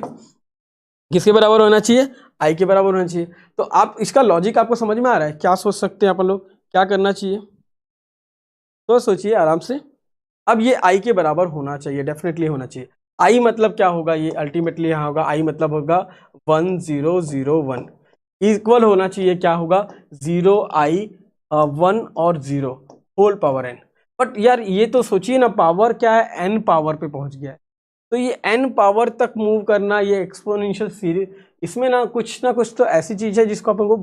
किसके बराबर होना चाहिए, आई के बराबर होना चाहिए। तो आप इसका लॉजिक आपको समझ में आ रहा है, क्या सोच सकते हैं अपन लोग, क्या करना चाहिए, तो सोचिए आराम से। अब ये आई के बराबर होना चाहिए, डेफिनेटली होना चाहिए। आई मतलब क्या होगा, ये अल्टीमेटली यहाँ होगा, आई मतलब होगा 1001, इक्वल होना चाहिए क्या होगा, 0i1 और 0 होल पावर n। बट यार ये तो सोचिए ना, पावर क्या है, n पावर पे पहुंच गया है, तो ये n पावर तक मूव करना, ये एक्सपोनेंशियल सीरीज, इसमें ना कुछ तो ऐसी चीज है जिसको अपन को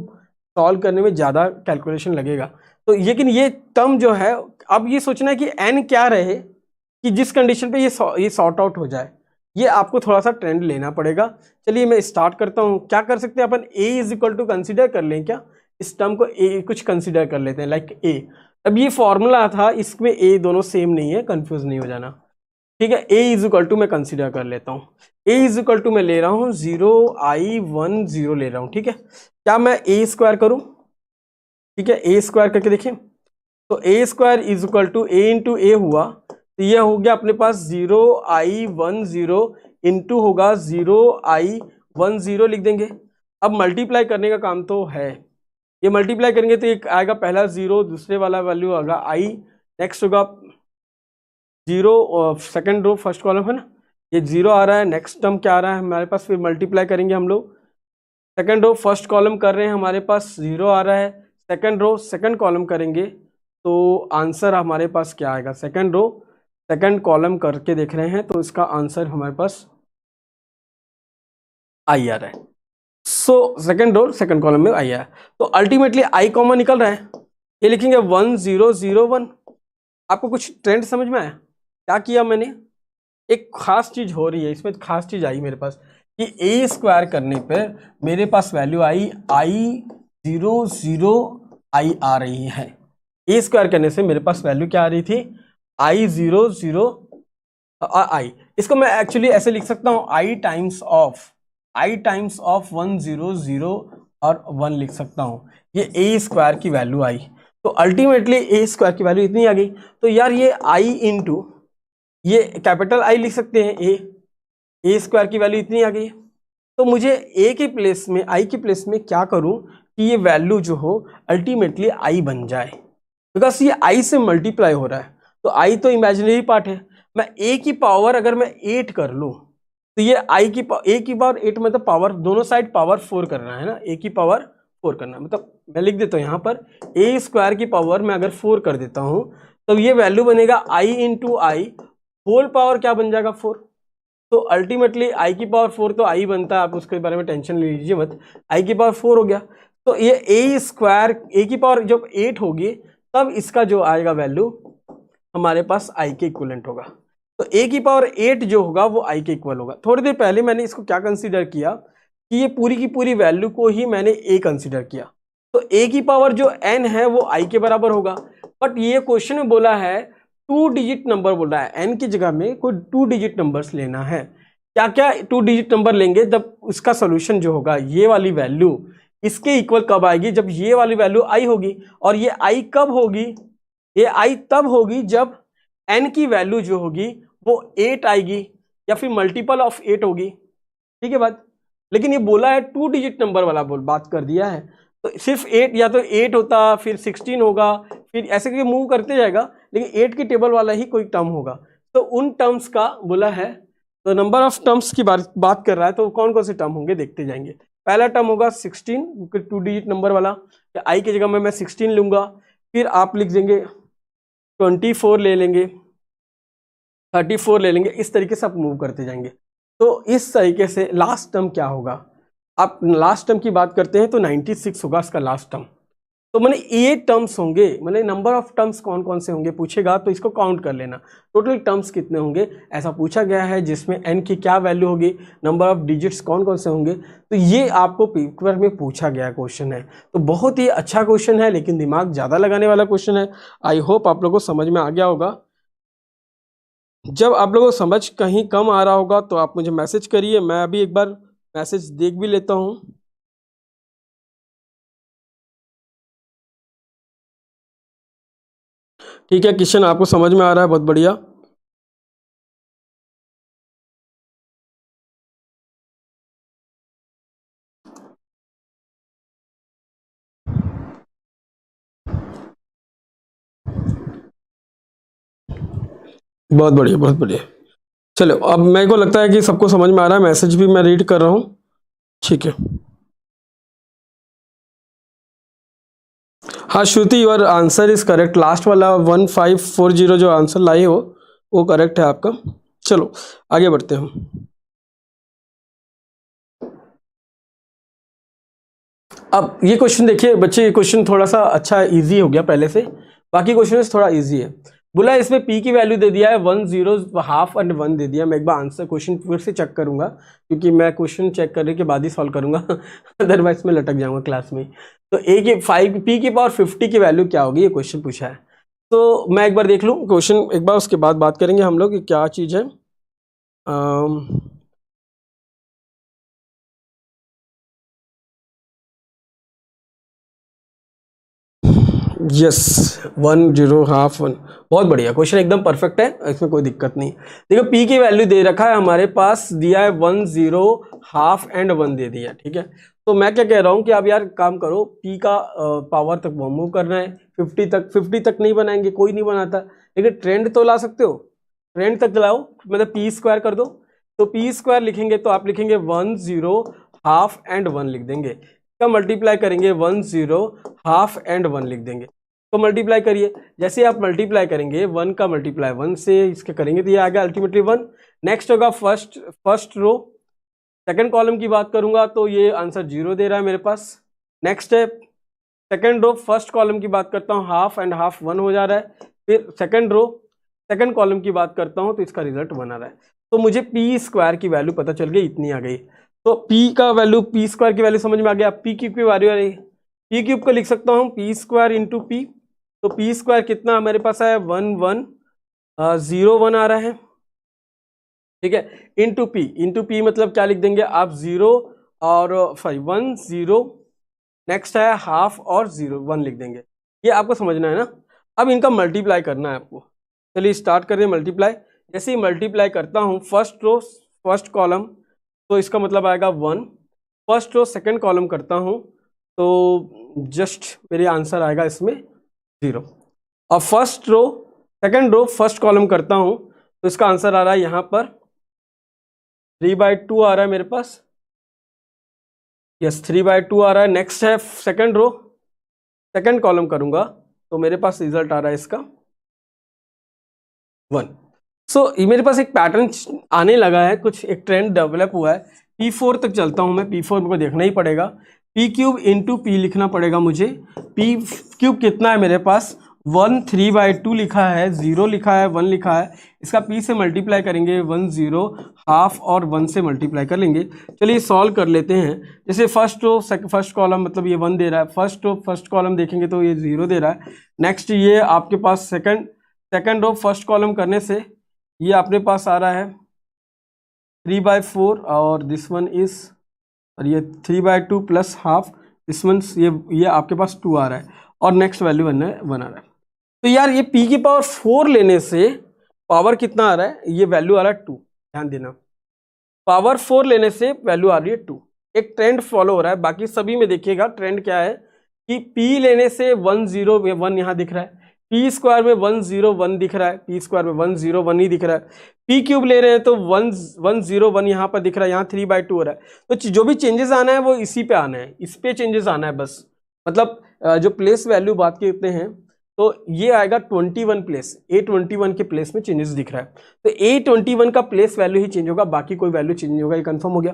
सॉल्व करने में ज़्यादा कैलकुलेशन लगेगा। तो लेकिन ये टर्म जो है, अब ये सोचना है कि n क्या रहे कि जिस कंडीशन पे ये सॉर्ट आउट हो जाए, ये आपको थोड़ा सा ट्रेंड लेना पड़ेगा। चलिए मैं स्टार्ट करता हूँ। क्या कर सकते हैं अपन, a is equal to consider कर लें क्या, इस टर्म को a कुछ कंसिडर कर लेते हैं, लाइक a। अब ये फॉर्मूला था, इसमें a दोनों सेम नहीं है, कंफ्यूज नहीं हो जाना, ठीक है। a इज इक्वल टू मैं कंसिडर कर लेता हूँ, a इज इक्वल टू मैं ले रहा हूँ 0i10 ले रहा हूँ, ठीक है। क्या मैं a स्क्वायर करूँ, ठीक है, a स्क्वायर करके देखें, तो a square is equal to a into A हुआ, तो ये हो गया अपने पास 0i10 इंटू होगा 0i10 लिख देंगे। अब मल्टीप्लाई करने का काम तो है, ये मल्टीप्लाई करेंगे तो एक आएगा पहला 0, दूसरे वाला वैल्यू आएगा i, नेक्स्ट होगा 0, सेकंड रो फर्स्ट कॉलम है ना, ये 0 आ रहा है, नेक्स्ट टर्म क्या आ रहा है हमारे पास, फिर मल्टीप्लाई करेंगे हम लोग, सेकंड रो फर्स्ट कॉलम कर रहे हैं, हमारे पास 0 आ रहा है, सेकंड रो सेकंड कॉलम करेंगे तो आंसर हमारे पास क्या आएगा, सेकंड रो सेकंड कॉलम करके देख रहे हैं तो इसका आंसर हमारे पास आई आ रहा है। So second row second column में आई है, तो अल्टीमेटली आई कॉमन निकल रहा है, ये लिखेंगे 1001। आपको कुछ ट्रेंड समझ में आया, क्या किया मैंने, एक खास चीज हो रही है इसमें, खास चीज आई मेरे पास कि a स्क्वायर करने पर मेरे पास वैल्यू आई i00 आई आ रही है। a स्क्वायर करने से मेरे पास वैल्यू क्या आ रही थी, i00 आई। इसको मैं एक्चुअली ऐसे लिख सकता हूँ, i टाइम्स ऑफ 100 और 1 लिख सकता हूँ, ये a स्क्वायर की वैल्यू आई। तो अल्टीमेटली a स्क्वायर की वैल्यू इतनी आ गई, तो यार ये i इंटू ये कैपिटल I लिख सकते हैं, a स्क्वायर की वैल्यू इतनी आ गई। तो मुझे a के प्लेस में, i के प्लेस में क्या करूं कि ये वैल्यू जो हो अल्टीमेटली i बन जाए, बिकॉज ये i से मल्टीप्लाई हो रहा है, तो i तो इमेजिनरी पार्ट है। मैं a की पावर अगर मैं 8 कर लूं तो ये a की पावर 8 मतलब पावर दोनों साइड पावर 4 करना है ना, a की पावर 4 करना, मतलब मैं लिख देता हूँ यहाँ पर a स्क्वायर की पावर मैं अगर 4 कर देता हूँ तो ये वैल्यू बनेगा i into I, whole power क्या बन जाएगा 4। तो अल्टीमेटली i की पावर 4 तो i बनता है, आप उसके बारे में टेंशन ले लीजिए मत, i की पावर 4 हो गया। तो ये a स्क्वायर, a की पावर जब 8 होगी तब इसका जो आएगा वैल्यू हमारे पास i के इक्विवेलेंट होगा। तो a की पावर 8 जो होगा वो i के इक्वल होगा। थोड़ी देर पहले मैंने इसको क्या कंसीडर किया कि ये पूरी की पूरी वैल्यू को ही मैंने a कंसीडर किया, तो a की पावर जो n है वो i के बराबर होगा। बट ये क्वेश्चन में बोला है 2 डिजिट नंबर बोल रहा है, n की जगह में कोई 2 डिजिट नंबर्स लेना है। क्या क्या 2 डिजिट नंबर लेंगे, जब उसका सोल्यूशन जो होगा ये वाली वैल्यू इसके इक्वल कब आएगी, जब ये वाली वैल्यू i होगी, और ये i कब होगी, ये i तब होगी जब n की वैल्यू जो होगी वो 8 आएगी या फिर मल्टीपल ऑफ 8 होगी, ठीक है बात। लेकिन ये बोला है 2 डिजिट नंबर वाला बात कर दिया है, तो सिर्फ 8 या तो 8 होता फिर 16 होगा, फिर ऐसे करके मूव करते जाएगा, लेकिन 8 की टेबल वाला ही कोई टर्म होगा। तो उन टर्म्स का बोला है, तो नंबर ऑफ टर्म्स की बात कर रहा है, तो कौन कौन से टर्म होंगे देखते जाएंगे। पहला टर्म होगा 16 2 डिजिट नंबर वाला, आई की जगह में मैं 16 लूंगा, फिर आप लिख देंगे 24 ले लेंगे, 34 ले लेंगे, इस तरीके से आप मूव करते जाएंगे। तो इस तरीके से लास्ट टर्म क्या होगा, आप लास्ट टर्म की बात करते हैं तो 96 होगा इसका लास्ट टर्म। तो मैंने ये टर्म्स होंगे, मतलब नंबर ऑफ टर्म्स कौन कौन से होंगे पूछेगा तो इसको काउंट कर लेना, टोटल टर्म्स कितने होंगे ऐसा पूछा गया है, जिसमें n की क्या वैल्यू होगी, नंबर ऑफ डिजिट्स कौन कौन से होंगे। तो ये आपको पेपर में पूछा गया क्वेश्चन है, तो बहुत ही अच्छा क्वेश्चन है, लेकिन दिमाग ज़्यादा लगाने वाला क्वेश्चन है। आई होप आप लोगों को समझ में आ गया होगा। जब आप लोगों को समझ कहीं कम आ रहा होगा तो आप मुझे मैसेज करिए, मैं अभी एक बार मैसेज देख भी लेता हूँ। ठीक है किशन, आपको समझ में आ रहा है, बहुत बढ़िया। बहुत बढ़िया, बहुत बढ़िया। चलो अब मेरे को लगता है कि सबको समझ में आ रहा है, मैसेज भी मैं रीड कर रहा हूँ। ठीक है, हाँ Shruti your answer is correct, last वाला 1540 जो आंसर लाए हो वो करेक्ट है आपका। चलो आगे बढ़ते हैं हम। अब ये क्वेश्चन देखिए बच्चे, ये क्वेश्चन थोड़ा सा अच्छा इजी हो गया पहले से, बाकी क्वेश्चन थोड़ा इजी है। बोला इसमें p की वैल्यू दे दिया है 1 0 हाफ एंड 1 दे दिया। मैं एक बार आंसर क्वेश्चन फिर से चेक करूंगा, क्योंकि मैं क्वेश्चन चेक करने के बाद ही सॉल्व करूंगा अदरवाइज मैं लटक जाऊंगा क्लास में। तो a की 5 p की पावर 50 की वैल्यू क्या होगी, ये क्वेश्चन पूछा है। तो मैं एक बार देख लूँ क्वेश्चन एक बार, उसके बाद बात करेंगे हम लोग कि क्या चीज़ है। यस 1 0 हाफ 1, बहुत बढ़िया क्वेश्चन, एकदम परफेक्ट है, इसमें कोई दिक्कत नहीं। देखो p की वैल्यू दे रखा है हमारे पास, दिया है 1 0 हाफ एंड 1 दे दिया, ठीक है। तो मैं क्या कह रहा हूँ कि आप यार काम करो, p का पावर तक मूव करना है 50 तक, 50 तक नहीं बनाएंगे, कोई नहीं बनाता, लेकिन ट्रेंड तो ला सकते हो, ट्रेंड तक लाओ, मतलब p स्क्वायर कर दो। तो p स्क्वायर लिखेंगे तो आप लिखेंगे 1 0 हाफ एंड 1 लिख देंगे, इसका मल्टीप्लाई करेंगे 1 0 हाफ एंड 1 लिख देंगे। तो मल्टीप्लाई करिए, जैसे आप मल्टीप्लाई करेंगे 1 का मल्टीप्लाई 1 से इसके करेंगे तो ये आ गया अल्टीमेटली 1। नेक्स्ट होगा फर्स्ट रो, सेकंड कॉलम की बात करूंगा तो ये आंसर 0 दे रहा है मेरे पास। नेक्स्ट है सेकंड रो, फर्स्ट कॉलम की बात करता हूँ, हाफ एंड हाफ 1 हो जा रहा है। फिर सेकंड रो सेकंड कॉलम की बात करता हूँ तो इसका रिजल्ट 1 आ रहा है। तो मुझे p स्क्वायर की वैल्यू पता चल गई, इतनी आ गई। तो p का वैल्यू, p स्क्वायर की वैल्यू समझ में आ गया। p क्यूब की वैल्यू आ रही, p क्यूब को लिख सकता हूँ p स्क्वायर इंटू p। तो p स्क्वायर कितना मेरे पास है 1 1 0 1 आ रहा है, ठीक है, इंटू p मतलब क्या लिख देंगे आप 0 और 1 0, नेक्स्ट है हाफ और 0 1 लिख देंगे। ये आपको समझना है ना। अब इनका मल्टीप्लाई करना है आपको, चलिए स्टार्ट करें मल्टीप्लाई। जैसे ही मल्टीप्लाई करता हूँ फर्स्ट रो फर्स्ट कॉलम, तो इसका मतलब आएगा 1, फर्स्ट रो सेकंड कॉलम करता हूँ तो जस्ट मेरे आंसर आएगा इसमें 0। और first row second row first column करता हूँ तो इसका आंसर आ रहा है यहाँ पर 3/2 आ रहा है मेरे पास, यस 3/2 आ रहा है। नेक्स्ट है सेकंड रो सेकंड कॉलम करूंगा तो मेरे पास रिजल्ट आ रहा है इसका 1। सो मेरे पास एक पैटर्न आने लगा है, कुछ एक ट्रेंड डेवलप हुआ है। P4 तक चलता हूं मैं, P4 मेरे को देखना ही पड़ेगा, p क्यूब इंटू p लिखना पड़ेगा मुझे। p क्यूब कितना है मेरे पास 1 3/2 लिखा है, 0 लिखा है, 1 लिखा है, इसका p से मल्टीप्लाई करेंगे 1 0 हाफ और 1 से मल्टीप्लाई कर लेंगे। चलिए सॉल्व कर लेते हैं। जैसे फर्स्ट रो फर्स्ट कॉलम मतलब ये 1 दे रहा है, फर्स्ट रो फर्स्ट कॉलम देखेंगे तो ये 0 दे रहा है। नेक्स्ट ये आपके पास सेकंड रो फर्स्ट कॉलम करने से ये अपने पास आ रहा है 3/4 और दिस वन इज, और ये 3/2 प्लस हाफ, दिस वन ये आपके पास 2 आ रहा है, और नेक्स्ट वैल्यू 1 आ रहा है। तो यार ये p की पावर 4 लेने से पावर कितना आ रहा है, ये वैल्यू आ रहा है 2, ध्यान देना, पावर 4 लेने से वैल्यू आ रही है 2। एक ट्रेंड फॉलो हो रहा है, बाकी सभी में देखिएगा ट्रेंड क्या है कि p लेने से 1 0 1 यहाँ दिख रहा है, पी स्क्वायर में 101 दिख रहा है, पी स्क्वायर में 101 ही दिख रहा है। पी क्यूब ले रहे हैं तो 101 यहाँ पर दिख रहा है, यहाँ 3/2 हो रहा है। तो जो भी चेंजेस आना है वो इसी पे आना है, इस पे चेंजेस आना है बस। मतलब जो प्लेस वैल्यू बात करते हैं तो ये आएगा 21 प्लेस, A21 के प्लेस में चेंजेस दिख रहा है, तो A21 का प्लेस वैल्यू ही चेंज होगा, बाकी कोई वैल्यू चेंज नहीं होगा, ये कंफर्म हो गया।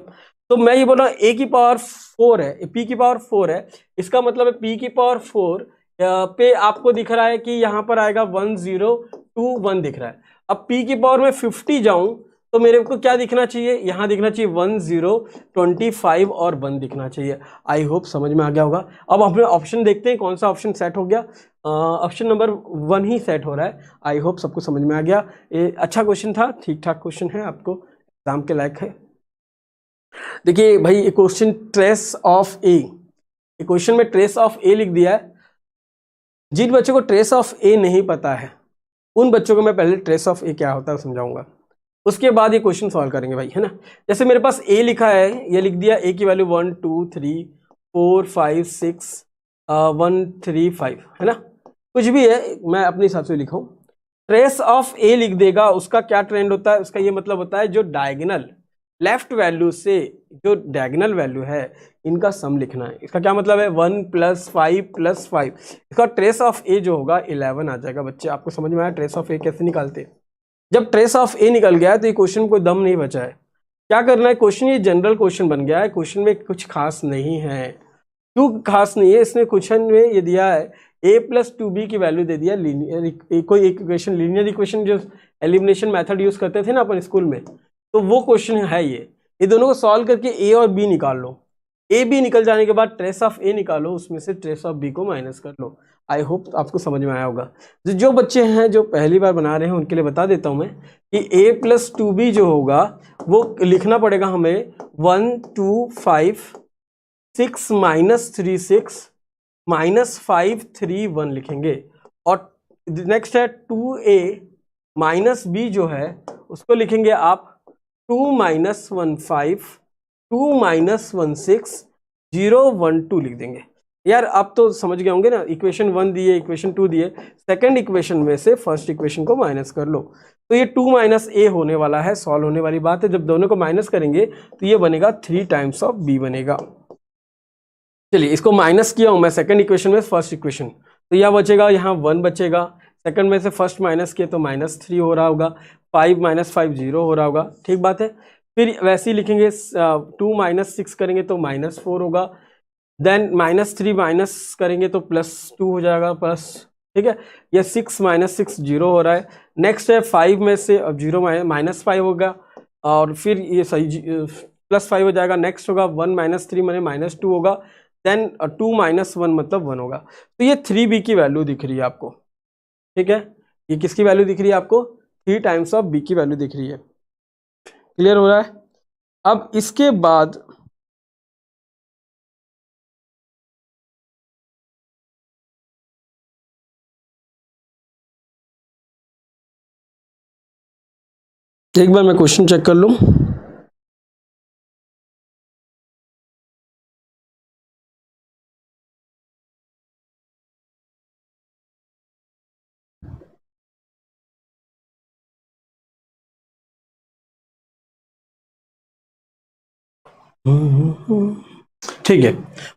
तो मैं ये बोल रहा हूँ A की पावर 4 है, P की पावर 4 है, इसका मतलब है P की पावर 4 पे आपको दिख रहा है कि यहाँ पर आएगा 1021 दिख रहा है। अब P की पावर में 50 जाऊं तो मेरे को क्या दिखना चाहिए, यहाँ दिखना चाहिए 1025 और 1 दिखना चाहिए। आई होप समझ में आ गया होगा। अब हम ऑप्शन देखते हैं कौन सा ऑप्शन सेट हो गया। ऑप्शन नंबर 1 ही सेट हो रहा है। आई होप सबको समझ में आ गया। ये अच्छा क्वेश्चन था, ठीक ठाक क्वेश्चन है, आपको एग्जाम के लायक है। देखिए भाई, ये क्वेश्चन ट्रेस ऑफ ए, ये क्वेश्चन में ट्रेस ऑफ ए लिख दिया है। जिन बच्चों को ट्रेस ऑफ ए नहीं पता है उन बच्चों को मैं पहले ट्रेस ऑफ ए क्या होता है समझाऊंगा, उसके बाद ये क्वेश्चन सॉल्व करेंगे भाई, है ना। जैसे मेरे पास ए लिखा है, ये लिख दिया ए की वैल्यू 1 2 3 4 5 6 1 3 5, है ना, कुछ भी है, मैं अपने हिसाब से लिखा हूँ। ट्रेस ऑफ ए लिख देगा, उसका क्या ट्रेंड होता है, उसका ये मतलब होता है जो डायगोनल लेफ्ट वैल्यू से जो डायगोनल वैल्यू है इनका सम लिखना है। इसका क्या मतलब है 1 + 5 + 5, इसका ट्रेस ऑफ ए जो होगा 11 आ जाएगा। बच्चे आपको समझ में आया ट्रेस ऑफ ए कैसे निकालते हैं। जब ट्रेस ऑफ ए निकल गया तो ये क्वेश्चन कोई दम नहीं बचा है। क्या करना है, क्वेश्चन ये जनरल क्वेश्चन बन गया है, क्वेश्चन में कुछ खास नहीं है। क्यों खास नहीं है, इसमें क्वेश्चन में ये दिया है a + 2b की वैल्यू दे दिया, लीनियर कोई एक इक्वेशन, लीनियर इक्वेशन जो एलिमिनेशन मेथड यूज करते थे ना अपन स्कूल में, तो वो क्वेश्चन है ये दोनों को सॉल्व करके a और b निकाल लो। a b निकल जाने के बाद ट्रेस ऑफ a निकालो, उसमें से ट्रेस ऑफ b को माइनस कर लो। आई होप आपको समझ में आया होगा। जो बच्चे हैं जो पहली बार बना रहे हैं उनके लिए बता देता हूं मैं कि a + 2b जो होगा वो लिखना पड़ेगा हमें 1 2 5 6 - 3 6 -5 3 1 लिखेंगे। और नेक्स्ट है 2a - b जो है उसको लिखेंगे आप 2 - 1 5 2 - 1 6 0 1 2 लिख देंगे। यार आप तो समझ गए होंगे ना, इक्वेशन 1 दिए, इक्वेशन 2 दिए, सेकंड इक्वेशन में से फर्स्ट इक्वेशन को माइनस कर लो, तो ये 2 - a होने वाला है, सॉल्व होने वाली बात है। जब दोनों को माइनस करेंगे तो ये बनेगा 3 टाइम्स ऑफ b बनेगा। चलिए इसको माइनस किया हूं मैं सेकंड इक्वेशन में फर्स्ट इक्वेशन, तो यह बचेगा, यहाँ 1 बचेगा, सेकंड में से फर्स्ट माइनस किया तो -3 हो रहा होगा, 5 - 5 0 हो रहा होगा, ठीक बात है। फिर वैसे ही लिखेंगे 2 - 6 करेंगे तो -4 होगा, देन -3 माइनस करेंगे तो +2 हो जाएगा प्लस, ठीक है। ये 6 - 6 0 हो रहा है। नेक्स्ट है 5 में से अब 0 -5 होगा, और फिर ये सही +5 हो जाएगा। नेक्स्ट होगा 1 - 3 मैंने -2 होगा, देन 2 - 1 मतलब 1 होगा। तो ये 3b की वैल्यू दिख रही है आपको, ठीक है। ये किसकी वैल्यू दिख रही है आपको, 3 टाइम्स ऑफ b की वैल्यू दिख रही है। क्लियर हो रहा है। अब इसके बाद एक बार मैं क्वेश्चन चेक कर लूं। ठीक है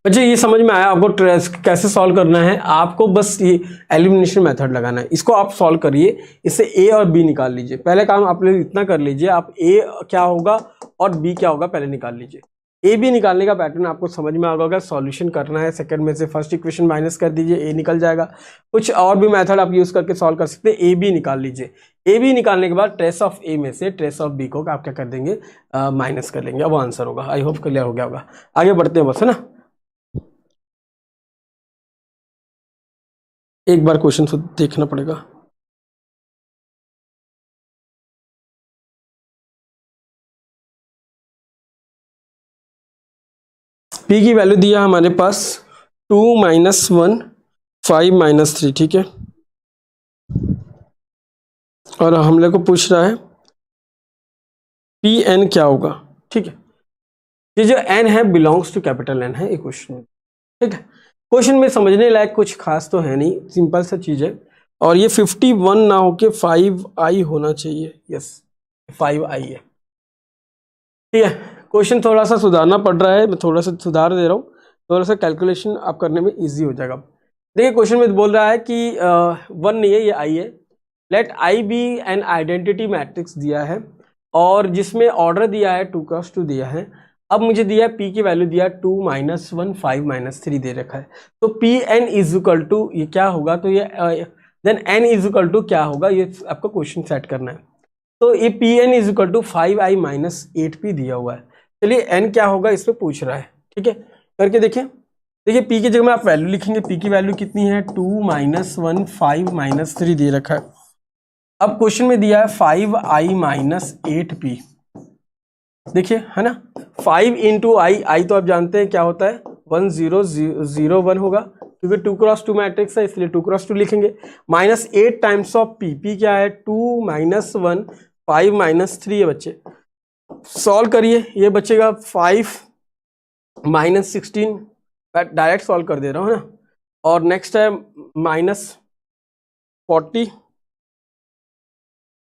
बच्चे, ये समझ में आया आपको ट्रेस कैसे सॉल्व करना है। आपको बस ये एलिमिनेशन मेथड लगाना है, इसको आप सॉल्व करिए, इससे a और b निकाल लीजिए। पहले काम आप लोग इतना कर लीजिए, आप a क्या होगा और b क्या होगा पहले निकाल लीजिए। a b निकालने का पैटर्न आपको समझ में आ गया। सॉल्यूशन करना है, सेकंड में से फर्स्ट इक्वेशन माइनस कर दीजिए, a निकल जाएगा। कुछ और भी मेथड आप यूज करके सॉल्व कर सकते हैं। a b निकाल लीजिए, a b निकालने के बाद ट्रेस ऑफ a में से ट्रेस ऑफ b को आप क्या कर देंगे, माइनस कर लेंगे, अब आंसर होगा। आई होप क्लियर हो गया होगा। आगे बढ़ते हैं बस, है ना। एक बार क्वेश्चन से देखना पड़ेगा। p की वैल्यू दिया हमारे पास 2 - 1 5 - 3, ठीक है। और हम लोग को पूछ रहा है pn क्या होगा, ठीक है। ये जो n है बिलोंग्स टू कैपिटल N है, एक क्वेश्चन, ठीक है। क्वेश्चन में समझने लायक कुछ खास तो है नहीं, सिंपल सा चीज है। और ये 51 ना होके 5i होना चाहिए। यस 5i है। ठीक है, क्वेश्चन थोड़ा सा सुधारना पड़ रहा है, मैं थोड़ा सा सुधार दे रहा हूँ, थोड़ा सा कैलकुलेशन आप करने में इजी हो जाएगा। देखिए क्वेश्चन में बोल रहा है कि 1 नहीं है, ये i है। Let i be an identity matrix दिया है और जिसमें ऑर्डर दिया है 2x2 दिया है। अब मुझे दिया है p की वैल्यू दिया 2 -1 5 -3 दे रखा है। तो P N is equal to ये क्या होगा, तो ये then n is equal to क्या होगा, ये आपको क्वेश्चन सेट करना है। तो ये P N is equal to 5i - 8p दिया हुआ है। चलिए n क्या होगा इस पे पूछ रहा है। ठीक है, करके देखिए। देखिए p की जगह में आप वैल्यू लिखेंगे, p की वैल्यू कितनी है 2 -1 5 -3 दे रखा है। अब क्वेश्चन में दिया है 5i - 8p, देखिए है ना। 5 इंटू आई तो आप जानते हैं क्या होता है 1 0 0 1 होगा, क्योंकि 2x2 मैट्रिक्स है इसलिए 2x2 लिखेंगे। -8 टाइम्स ऑफ p क्या है 2 -1 5 -3 है बच्चे। सॉल्व करिए, ये बचेगा 5 -16, डायरेक्ट सॉल्व कर दे रहा हूँ ना। और नेक्स्ट है -40,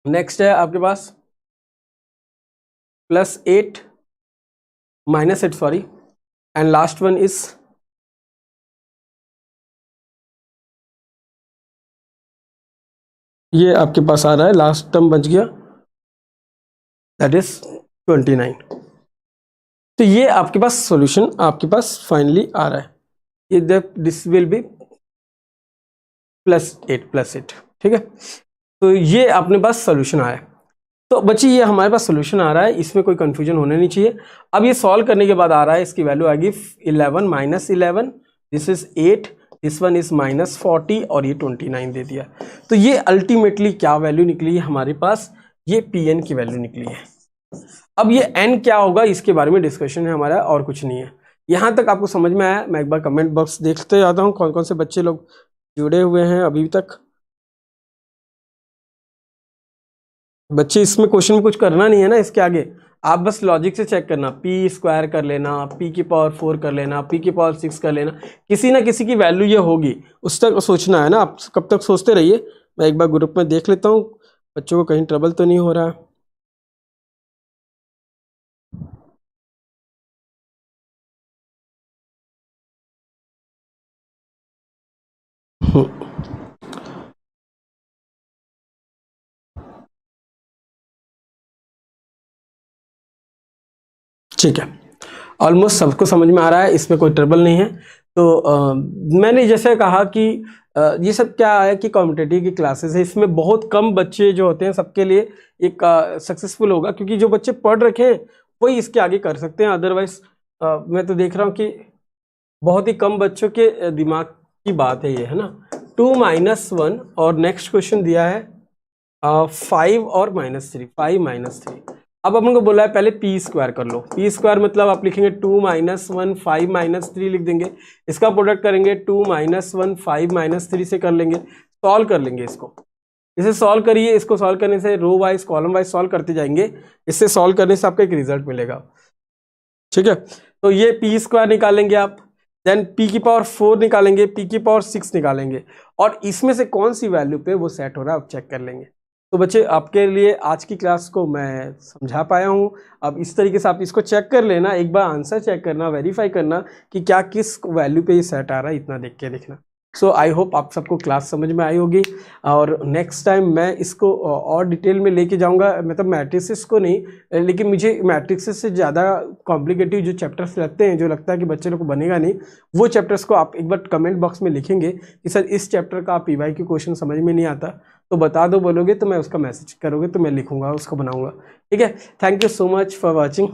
नेक्स्ट है आपके पास +8 -8 sorry, and last one is ये आपके पास आ रहा है, लास्ट टर्म बच गया, दैट इज 29। तो ये आपके पास सॉल्यूशन आपके पास फाइनली आ रहा है, ये दिस विल बी +8 ठीक है। तो ये अपने पास सॉल्यूशन आया है। तो बच्चे ये हमारे पास सॉल्यूशन आ रहा है, इसमें कोई कंफ्यूजन होना नहीं चाहिए। अब ये सॉल्व करने के बाद आ रहा है, इसकी वैल्यू आएगी 11 - 11, this is 8, this one is -40 और ये 29 दे दिया। तो ये अल्टीमेटली क्या वैल्यू निकली है हमारे पास, ये pn की वैल्यू निकली है। अब ये n क्या होगा इसके बारे में डिस्कशन है हमारा, और कुछ नहीं है। यहाँ तक आपको समझ में आया? मैं एक बार कमेंट बॉक्स देखते जाता हूँ कौन कौन से बच्चे लोग जुड़े हुए हैं अभी तक। बच्चे इसमें क्वेश्चन में कुछ करना नहीं है ना, इसके आगे आप बस लॉजिक से चेक करना, p² कर लेना, p⁴ कर लेना, p�6 कर लेना, किसी ना किसी की वैल्यू ये होगी, उस तक सोचना है ना। आप कब तक सोचते रहिए, मैं एक बार ग्रुप में देख लेता हूँ बच्चों को कहीं ट्रबल तो नहीं हो रहा है। ठीक है, ऑलमोस्ट सबको समझ में आ रहा है, इसमें कोई ट्रबल नहीं है। तो मैंने जैसे कहा कि ये सब क्या है कि कॉम्पिटिटिव की क्लासेस है, इसमें बहुत कम बच्चे जो होते हैं सबके लिए एक सक्सेसफुल होगा, क्योंकि जो बच्चे पढ़ रखे हैं वही इसके आगे कर सकते हैं। अदरवाइज मैं तो देख रहा हूँ कि बहुत ही कम बच्चों के दिमाग की बात है ये, है ना। 2 - 1 और नेक्स्ट क्वेश्चन दिया है 5 और -3, 5 -3। अब अपन को बोला है पहले p² कर लो। p² मतलब आप लिखेंगे 2 - 1 5 -3 लिख देंगे, इसका प्रोडक्ट करेंगे 2 - 1 5 -3 से कर लेंगे, सॉल्व कर लेंगे इसको। इसे सॉल्व करिए, इसको सॉल्व करने से row wise column wise solve करते जाएंगे, इससे सॉल्व करने से आपको एक रिजल्ट मिलेगा। ठीक है, तो ये p² निकालेंगे आप, देन p⁴ निकालेंगे, p�6 निकालेंगे, और इसमें से कौन सी वैल्यू पे वो सेट हो रहा है आप चेक कर लेंगे। तो बच्चे आपके लिए आज की क्लास को मैं समझा पाया हूँ। अब इस तरीके से आप इसको चेक कर लेना, एक बार आंसर चेक करना, वेरीफाई करना कि क्या किस वैल्यू पे ये सेट आ रहा है, इतना देख के देखना। सो आई होप आप सबको क्लास समझ में आई होगी, और नेक्स्ट टाइम मैं इसको और डिटेल में लेके जाऊंगा, मतलब मैट्रिसेस को नहीं, लेकिन मुझे मैट्रिसेस से ज़्यादा कॉम्प्लिकेटिव जो चैप्टर्स लगते हैं, जो लगता है कि बच्चे लोग को बनेगा नहीं, वो चैप्टर्स को आप एक बार कमेंट बॉक्स में लिखेंगे कि सर इस चैप्टर का PY की क्वेश्चन समझ में नहीं आता तो बता दो, बोलोगे तो मैं उसका मैसेज करोगे तो मैं लिखूंगा, उसको बनाऊंगा। ठीक है, thank you so much for watching.